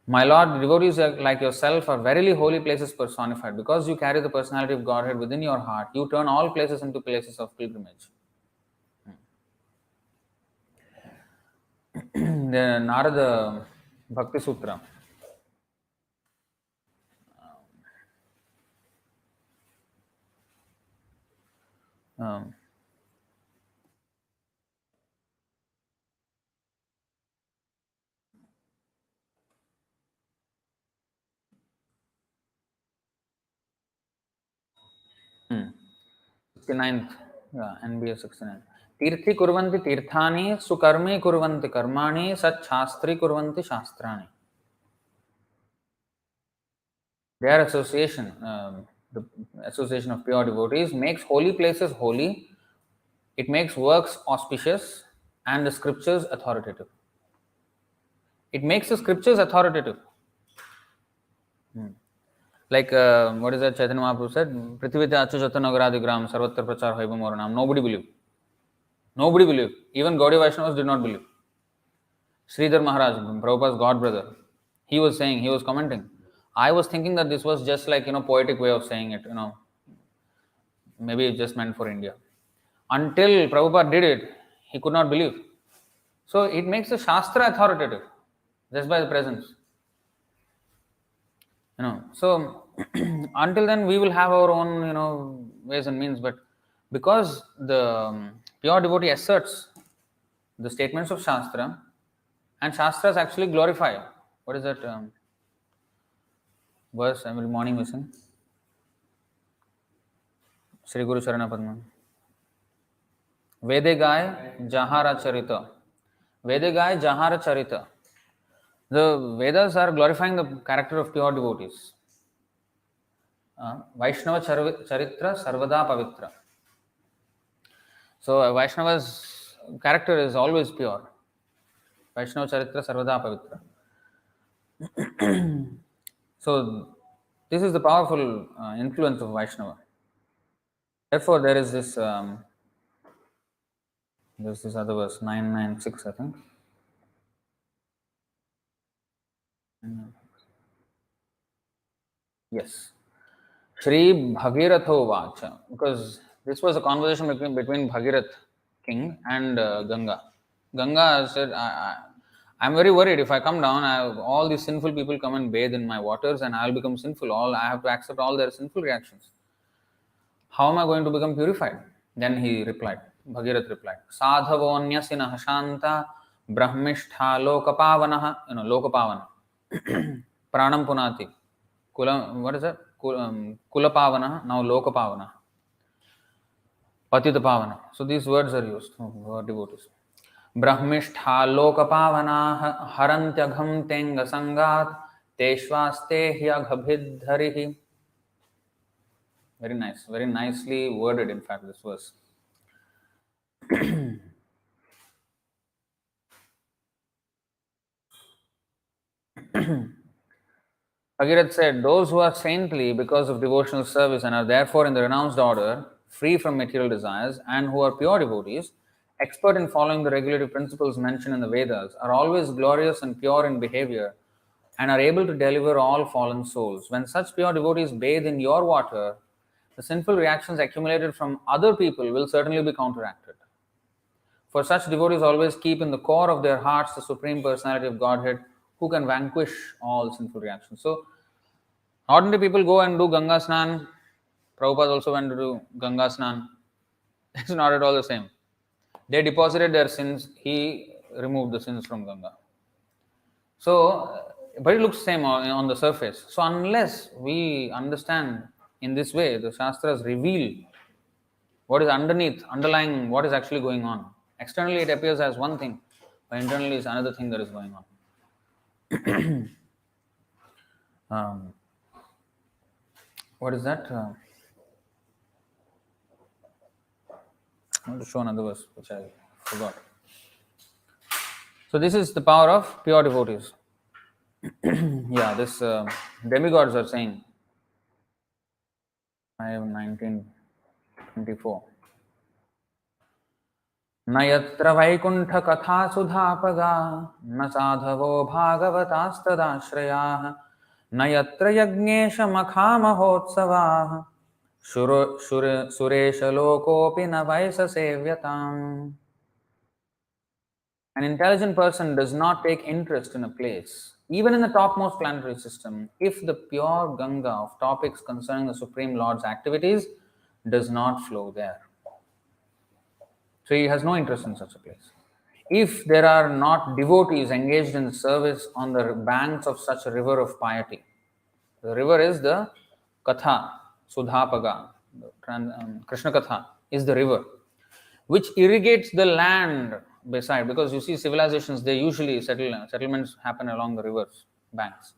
My Lord, devotees like yourself are verily holy places personified. Because you carry the personality of Godhead within your heart, you turn all places into places of pilgrimage. The Narada Bhakti Sutra. Hmm. 69th, NBS 69. तीर्थी कुर्वन्ति तीर्थानि सुकर्मे कुर्वन्ति कर्माणि सच्छास्त्री कुर्वन्ति शास्त्राणि. Their association, the association of pure devotees, makes holy places holy, it makes works auspicious, and the scriptures authoritative. It makes the scriptures authoritative. Like, what is that Chaitanya Mahaprabhu said? Prithivite achujata nagaradigram sarvatra prachar hoibam oranam. Nobody believed. Nobody believed. Even Gaudiya Vaishnavas did not believe. Sridhar Maharaj, Prabhupada's god brother, he was commenting, I was thinking that this was just like, poetic way of saying it, maybe it's just meant for India. Until Prabhupada did it, he could not believe. So it makes the Shastra authoritative, just by the presence. So until then we will have our own, ways and means, but because the pure devotee asserts the statements of Shastra, and Shastras actually glorify. What is that verse every morning we sing? Shri Guru Charana Padma. Vede Gaya Jahara Charita. Vede Gaya Jahara Charita. The Vedas are glorifying the character of pure devotees. Vaishnava Charitra Sarvada Pavitra. So Vaishnava's character is always pure. Vaishnava Charitra Sarvada Pavitra. So this is the powerful influence of Vaishnava. Therefore, there is this other verse, 996, I think. Yes. Shri Bhagiratho Vacha. Because this was a conversation between Bhagirath king and Ganga. Ganga said, I'm very worried. If I come down, all these sinful people come and bathe in my waters and I'll become sinful. I have to accept all their sinful reactions. How am I going to become purified? Then he replied, Bhagirath replied, Sadhavonyasina Shanta Brahmishtha lokapavana, lokapavana. Pranam punati. What is that? Kulapavana, now lokapavana. Patita pavana. So these words are used for devotees. Brahmishtha lokapavana harantyagam tenga sangat teshvaste hyaghabhidharihi. Very nice, very nicely worded, in fact, this verse. Bhagirath said, those who are saintly because of devotional service and are therefore in the renounced order, free from material desires, and who are pure devotees, expert in following the regulative principles mentioned in the Vedas, are always glorious and pure in behavior, and are able to deliver all fallen souls. When such pure devotees bathe in your water, the sinful reactions accumulated from other people will certainly be counteracted. For such devotees always keep in the core of their hearts the Supreme Personality of Godhead, who can vanquish all sinful reactions. So, ordinary people go and do Ganga Snan. Prabhupada also went to do Ganga Snan. It's not at all the same. They deposited their sins, he removed the sins from Ganga. So, but it looks same on the surface. So, unless we understand in this way, the Shastras reveal what is underneath, underlying what is actually going on. Externally, it appears as one thing, but internally, is another thing that is going on. What is that? I want to show another verse which I forgot. So, this is the power of pure devotees. Yeah, this demigods are saying, I have 1924. न यत्र वैकुण्ठ कथा सुधापगा न साधवो भागवतास्तदाश्रयाः न यत्र यज्ञेश मखा महोत्सवाः सुरेश लोकोऽपि न वैस सेव्यताम्. An intelligent person does not take interest in a place, even in the topmost planetary system, if the pure Ganga of topics concerning the Supreme Lord's activities does not flow there. So he has no interest in such a place. If there are not devotees engaged in service on the banks of such a river of piety, the river is the Katha, Sudhapaga, Krishna Katha is the river, which irrigates the land beside, because you see civilizations, they usually settlements happen along the river banks,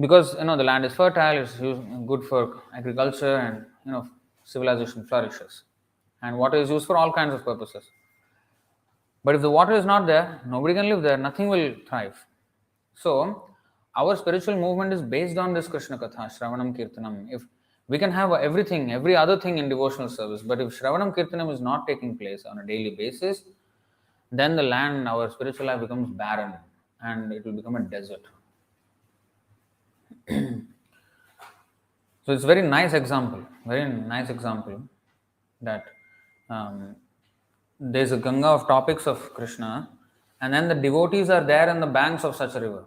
because the land is fertile, it's good for agriculture, and civilization flourishes, and water is used for all kinds of purposes. But if the water is not there, nobody can live there, nothing will thrive. So our spiritual movement is based on this Krishna Katha, Shravanam Kirtanam. If we can have everything, every other thing in devotional service, but if Shravanam Kirtanam is not taking place on a daily basis, then the land, our spiritual life becomes barren and it will become a desert. So it's a very nice example that there's a Ganga of topics of Krishna, and then the devotees are there in the banks of such a river.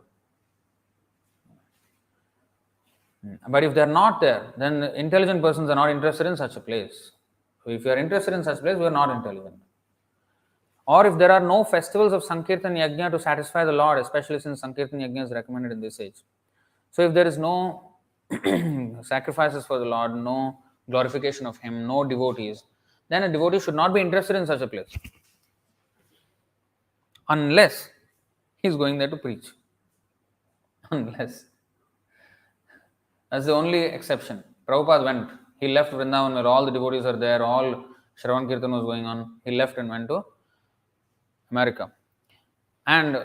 But if they're not there, then intelligent persons are not interested in such a place. So if you are interested in such a place, you are not intelligent. Or if there are no festivals of Sankirtan Yajna to satisfy the Lord, especially since Sankirtan Yajna is recommended in this age. So if there is no sacrifices for the Lord, no glorification of Him, no devotees, then a devotee should not be interested in such a place. Unless he is going there to preach. Unless. That's the only exception. Prabhupada went. He left Vrindavan where all the devotees are there, all Shravan Kirtan was going on. He left and went to America. And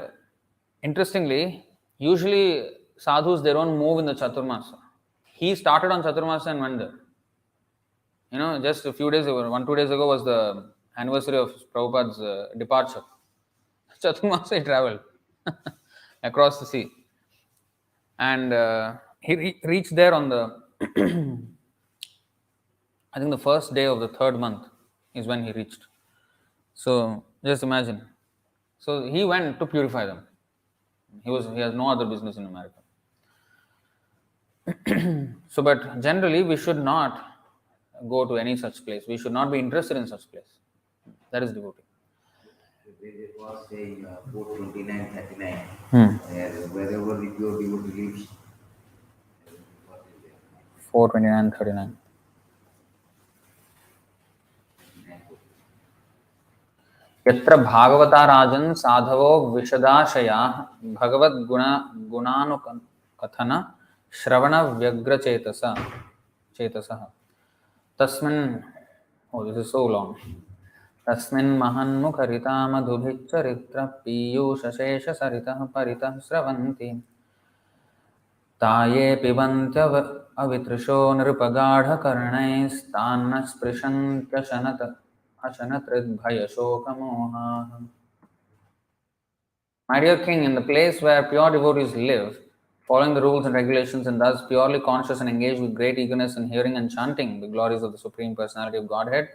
interestingly, usually sadhus, they don't move in the Chaturmasa. He started on Chaturmasa and went there. Just a few days ago, 1-2 days ago was the anniversary of Prabhupada's departure. Chaturmasa he travelled across the sea. And he reached there on the, I think the first day of the third month is when he reached. So just imagine. So he went to purify them. He has no other business in America. So, but generally we should not go to any such place. We should not be interested in such place. That is devotee. It was saying 429:39, Hmm. wherever the pure devotee lives, what is there? 4:29:39. यत्र भागवता राजन् साधवो विशदाशयाः भगवद्गुण गुणानुकथन श्रवण व्यग्रचेतस चेतसः तस्मिन् oh this is so long तस्मिन् महन्मुखरिता मधुभिच्चरित्र पीयूषशेष सरितः परितः स्रवन्ति ताये पिबन्त्यव अवितृशो नृपगाढकर्णैस्तान्न स्पृशन्त्यशनत अशनतृद्भयशोकमोहाः. My dear king, in the place where pure devotees live, following the rules and regulations and thus purely conscious and engaged with great eagerness in hearing and chanting the glories of the Supreme Personality of Godhead,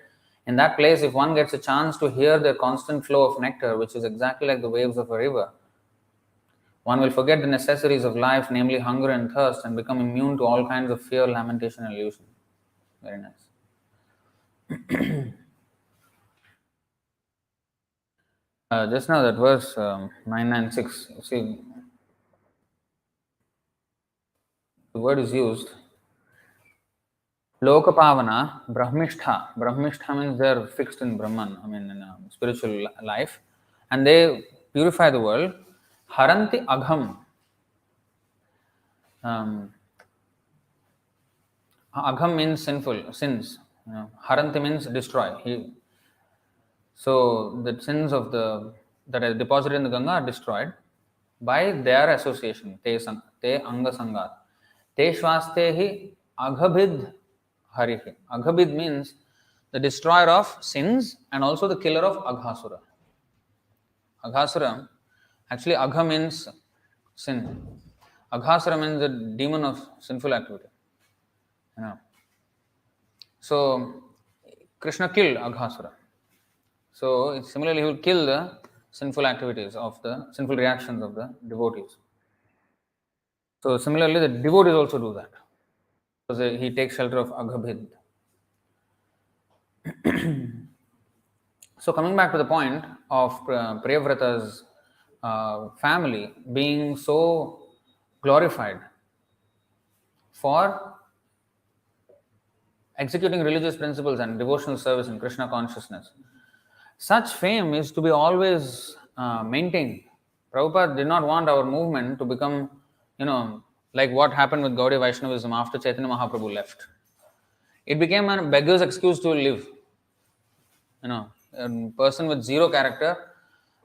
in that place, if one gets a chance to hear the constant flow of nectar, which is exactly like the waves of a river, one will forget the necessaries of life, namely hunger and thirst, and become immune to all kinds of fear, lamentation, and illusion. Very nice. Just now, that verse 996, see, the word is used. Lokapavana, Brahmishtha. Brahmishtha means they are fixed in Brahman, I mean in spiritual life, and they purify the world. Haranti Agham. Um, Agham means sinful, sins. Haranti means destroy. So the sins of the that are deposited in the Ganga are destroyed by their association. Te anga sangat. Te shvaste hi aghabid harihi. Aghabid means the destroyer of sins and also the killer of Aghasura. Aghasura, actually Agha means sin. Aghasura means the demon of sinful activity. You know. So Krishna killed Aghasura. So similarly, he will kill the sinful activities of the sinful reactions of the devotees. So similarly, the devotees also do that because he takes shelter of Aghabhid. So coming back to the point of Priyavrata's family being so glorified for executing religious principles and devotional service in Krishna consciousness. Such fame is to be always maintained. Prabhupada did not want our movement to become, like what happened with Gaudiya Vaishnavism after Chaitanya Mahaprabhu left. It became a beggar's excuse to live. A person with zero character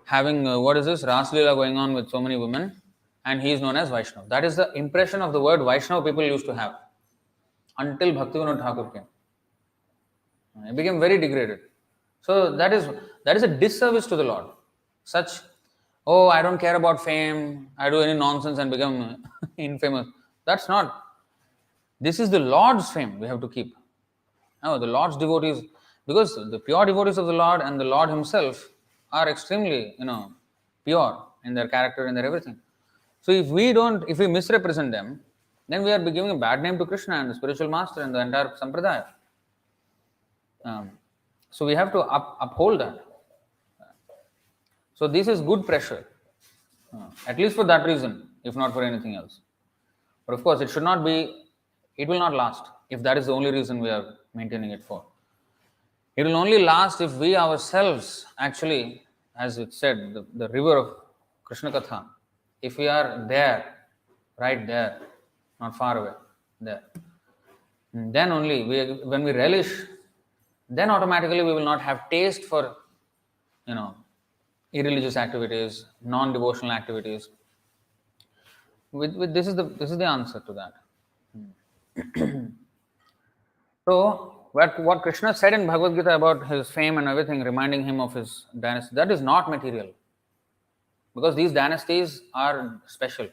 having, what is this, Ras Leela going on with so many women, and he is known as Vaishnava. That is the impression of the word Vaishnava people used to have until Bhaktivinoda Thakur came. It became very degraded. So that is a disservice to the Lord. Such, oh, I don't care about fame, I do any nonsense and become infamous. That's not. This is the Lord's fame we have to keep. No, the Lord's devotees, because the pure devotees of the Lord and the Lord Himself are extremely, pure in their character and their everything. So if we misrepresent them, then we are giving a bad name to Krishna and the spiritual master and the entire sampradaya. So we have to uphold that. So this is good pressure, at least for that reason, if not for anything else. But of course, it will not last if that is the only reason we are maintaining it for. It will only last if we ourselves actually, as it said, the river of Krishna Katha, if we are there, right there, not far away, there, then only when we relish, then automatically we will not have taste for, irreligious activities, non-devotional activities. With this is the answer to that. So what Krishna said in Bhagavad Gita about his fame and everything, reminding him of his dynasty, that is not material, because these dynasties are special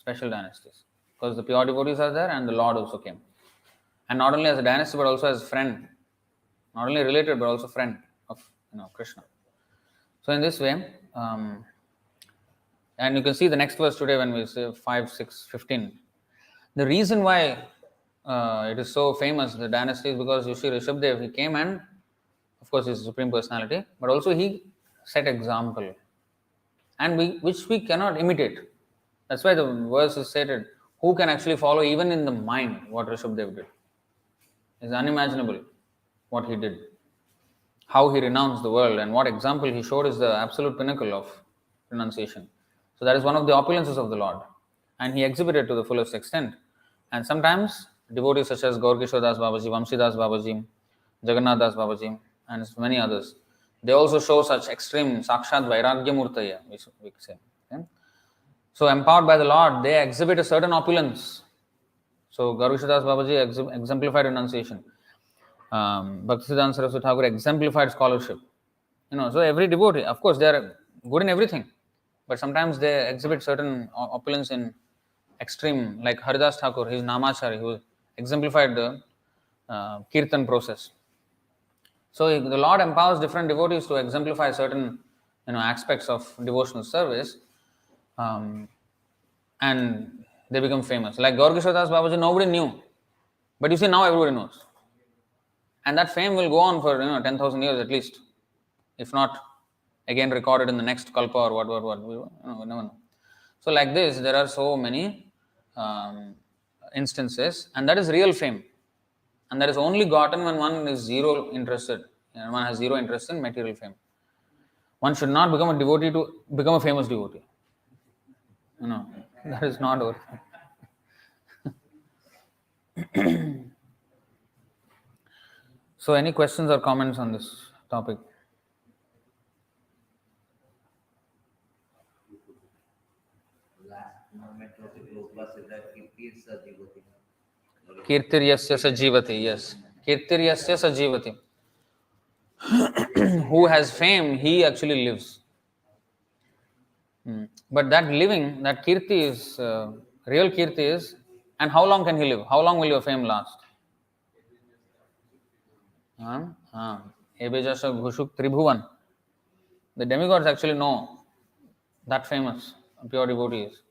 dynasties, because the pure devotees are there and the Lord also came, and not only as a dynasty but also as a friend, not only related but also friend of Krishna. So in this way, and you can see the next verse today when we say 5, 6, 15. The reason why it is so famous, the dynasty, is because you see Rishabdev, he came and, of course, he's a Supreme Personality, but also he set example, and which we cannot imitate. That's why the verse is stated, who can actually follow even in the mind what Rishabdev did? It's unimaginable what he did. How he renounced the world and what example he showed is the absolute pinnacle of renunciation. So that is one of the opulences of the Lord. And he exhibited to the fullest extent. And sometimes devotees such as Gaur Kishore Das Babaji, Vamsi Das Babaji, Jagannath Das Babaji, and many others, they also show such extreme Sakshat Vairagya Murtaya, we say. Okay? So empowered by the Lord, they exhibit a certain opulence. So Gaur Kishore Das Babaji exemplified renunciation. Bhaktisiddhanta Saraswati Thakur exemplified scholarship. So every devotee, of course, they are good in everything, but sometimes they exhibit certain opulence in extreme, like Haridas Thakur, his Namachari, who exemplified the Kirtan process. So the Lord empowers different devotees to exemplify certain aspects of devotional service, and they become famous. Like Gaur Kishore Das Babaji, nobody knew, but you see now everybody knows. And that fame will go on for 10,000 years at least, if not again recorded in the next kalpa or what we never know. So like this, there are so many instances, and that is real fame, and that is only gotten when one is zero interested, one has zero interest in material fame. One should not become a devotee to become a famous devotee. That is not worth it. So, any questions or comments on this topic? Last moment of the Global is that Kirtir Sajivati. Kirtiryasya sajivati, yes. Kirtiryasya sajivati. Who has fame, he actually lives. But that living, that kirti is, real kirti is, and how long can he live? How long will your fame last? Ebejasha Ghushuk Tribhuvan. The demigods actually know that famous pure devotees.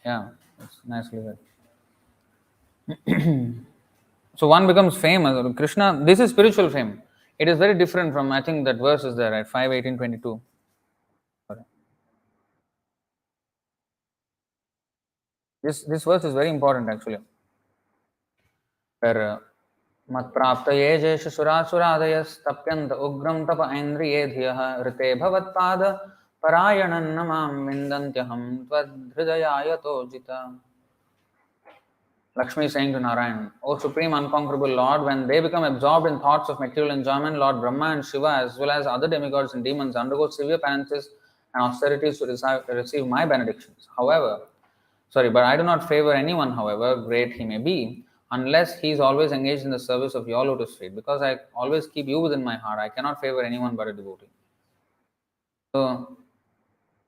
Yeah, it's nicely said. So one becomes famous. Krishna, this is spiritual fame. It is very different from, I think that verse is there, right? 5:18:22. This verse is very important actually. Where Matpraptaye jesha surasuradayastapyant ugram tapa indriyedhyah rite bhavatpada parayanam namam vindantyaham tvad jita. Lakshmi is saying to Narayan, O Supreme Unconquerable Lord, when they become absorbed in thoughts of material enjoyment, Lord Brahma and Shiva, as well as other demigods and demons, undergo severe penances and austerities to receive my benedictions. But I do not favor anyone, however great he may be, unless he is always engaged in the service of your lotus feet. Because I always keep you within my heart, I cannot favor anyone but a devotee. So,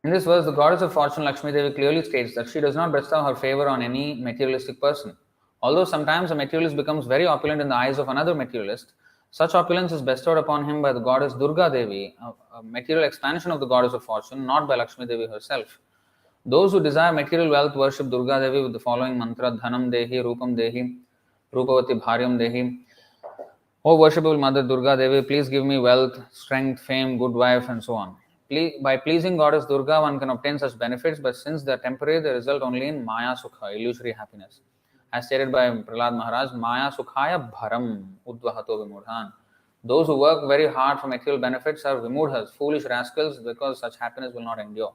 in this verse, the goddess of fortune, Lakshmi Devi, clearly states that she does not bestow her favor on any materialistic person. Although sometimes a materialist becomes very opulent in the eyes of another materialist, such opulence is bestowed upon him by the goddess Durga Devi, a material expansion of the goddess of fortune, not by Lakshmi Devi herself. Those who desire material wealth worship Durga Devi with the following mantra: Dhanam Dehi, Rupam Dehi, Rupavati Bharyam Dehi. O worshipable Mother Durga Devi, please give me wealth, strength, fame, good wife, and so on. By pleasing Goddess Durga, one can obtain such benefits, but since they are temporary, they result only in Maya Sukha, illusory happiness. As stated by Prahlad Maharaj, Maya Sukhaya Bharam Udvahato Vimudhan. Those who work very hard for material benefits are Vimudhas, foolish rascals, because such happiness will not endure.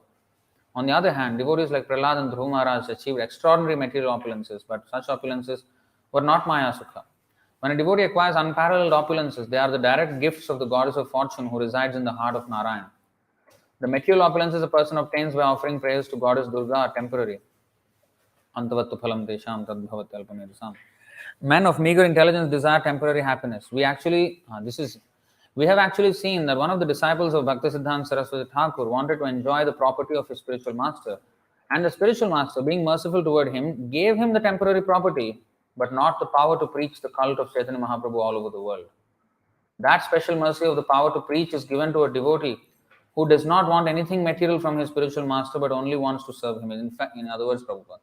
On the other hand, devotees like Prahlad and Dhruva Maharaj achieved extraordinary material opulences, but such opulences were not Maya Sukha. When a devotee acquires unparalleled opulences, they are the direct gifts of the goddess of fortune who resides in the heart of Narayan. The material opulences a person obtains by offering praise to Goddess Durga are temporary. Antavattu phalam tesham tadbhavati alpamersam. Men of meager intelligence desire temporary happiness. We have actually seen that one of the disciples of Bhaktisiddhanta Saraswati Thakur wanted to enjoy the property of his spiritual master, and the spiritual master, being merciful toward him, gave him the temporary property, but not the power to preach the cult of Chaitanya Mahaprabhu all over the world. That special mercy of the power to preach is given to a devotee who does not want anything material from his spiritual master but only wants to serve him. In fact, in other words, Prabhupada,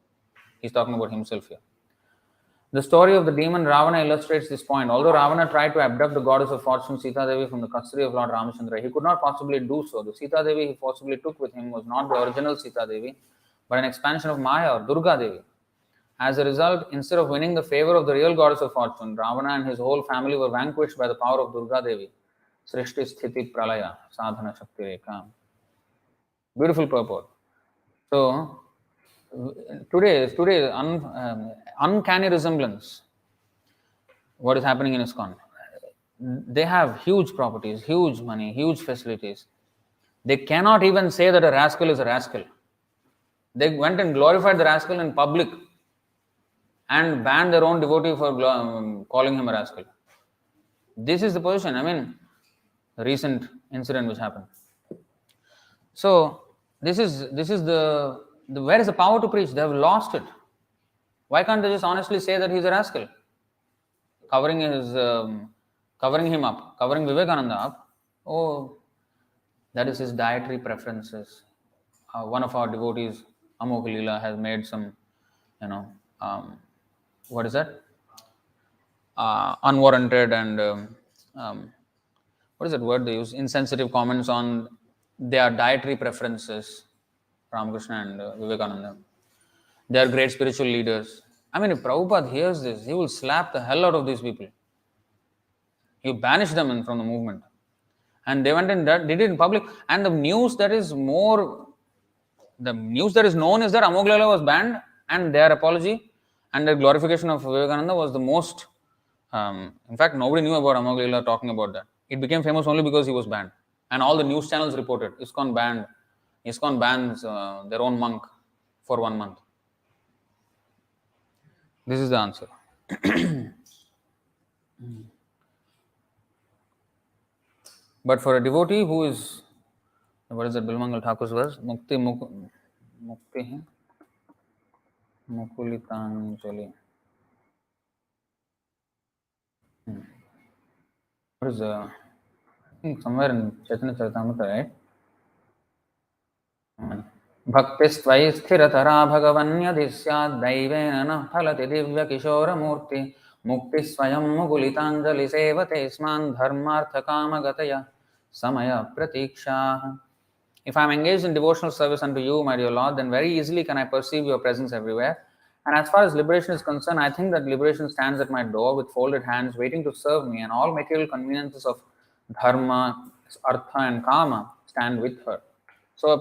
he's talking about himself here. The story of the demon Ravana illustrates this point. Although Ravana tried to abduct the goddess of fortune Sita Devi from the custody of Lord Ramachandra, he could not possibly do so. The Sita Devi he forcibly took with him was not the original Sita Devi, but an expansion of Maya or Durga Devi. As a result, instead of winning the favor of the real goddess of fortune, Ravana and his whole family were vanquished by the power of Durga Devi. Srishti Sthiti Pralaya Sadhana Shakti Rekha. Beautiful purport. So, today's uncanny resemblance. What is happening in ISKCON? They have huge properties, huge money, huge facilities. They cannot even say that a rascal is a rascal. They went and glorified the rascal in public and banned their own devotee for calling him a rascal. This is the position. I mean, the recent incident which happened. So this is the where is the power to preach? They have lost it. Why can't they just honestly say that he's a rascal? Covering him up, covering Vivekananda up. Oh, that is his dietary preferences. One of our devotees, Amok Leela, has made some, what is that? Unwarranted and what is that word they use? Insensitive comments on their dietary preferences, Ramakrishna and Vivekananda. They are great spiritual leaders. I mean, if Prabhupada hears this, he will slap the hell out of these people. He banished them from the movement. And they went and did it in public. And the news that is known is that Amog Leela was banned, and their apology and their glorification of Vivekananda was the most. In fact, nobody knew about Amog Leela talking about that. It became famous only because he was banned. And all the news channels reported, ISKCON bans their own monk for 1 month. This is the answer. But for a devotee who is, what is that Bilmangal Thakur's verse? Mukti Mukulitanjali. What is I think somewhere in Chaitanya Charitamrita, right? Bhaktistvai sthiratara bhagavanyadhisyad daiven na phalati divya kishora murti mukti swayam mukulitanjali sevate sman dharmartha kama gataya samaya pratiksha. If I am engaged in devotional service unto you, my dear Lord, then very easily can I perceive your presence everywhere. And as far as liberation is concerned, I think that liberation stands at my door with folded hands, waiting to serve me, and all material conveniences of dharma, artha, and kama stand with her. So a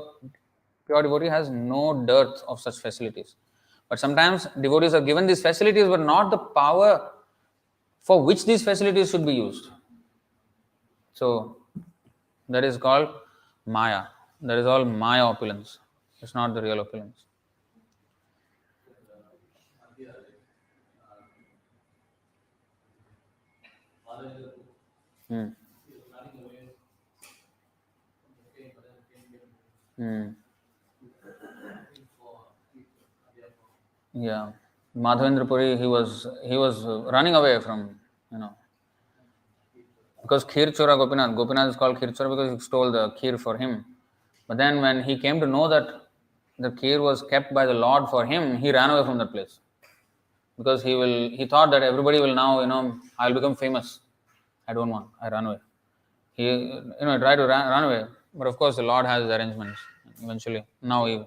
pure devotee has no dearth of such facilities. But sometimes devotees are given these facilities, but not the power for which these facilities should be used. So that is called Maya. That is all Maya opulence. It's not the real opulence. Yeah, Madhavendra Puri, he was running away from, because Kheer Chora Gopinath is called Kheer Chora because he stole the kheer for him. But then when he came to know that the kheer was kept by the Lord for him, he ran away from that place. Because he thought that everybody will now, I'll become famous. I don't want, I run away. He, tried to run away. But of course the Lord has his arrangements eventually. Now he...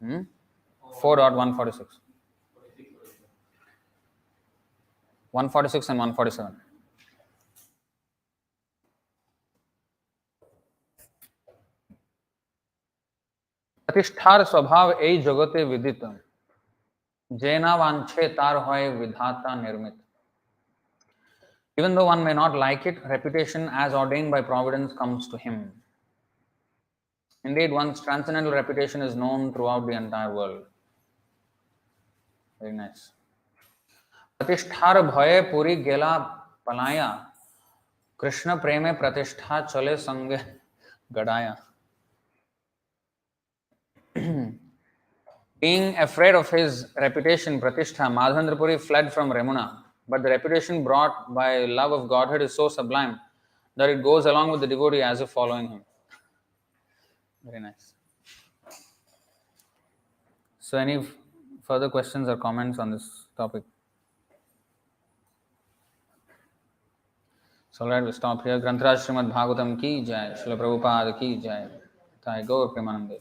4.146. 146 and 147. प्रतिष्ठार स्वभाव ei जगते विदित जेना वांछे तार होय विधाता निर्मित. Even though one may not like it, reputation as ordained by providence comes to him. Indeed, one's transcendental reputation is known throughout the entire world. Very nice. प्रतिष्ठार भये पुरी गेला पलाया कृष्ण प्रेमे प्रतिष्ठा चले संगे गड़ाया. Being afraid of his reputation, Pratishtha, Madhavendra Puri fled from Remuna. But the reputation brought by love of Godhead is so sublime that it goes along with the devotee as if following him. Very nice. So, any further questions or comments on this topic? So, alright, we stop here. Grantaraj Srimad Bhagavatam ki jai, Srila Prabhupada ki jai. Thai Gaur Premanande.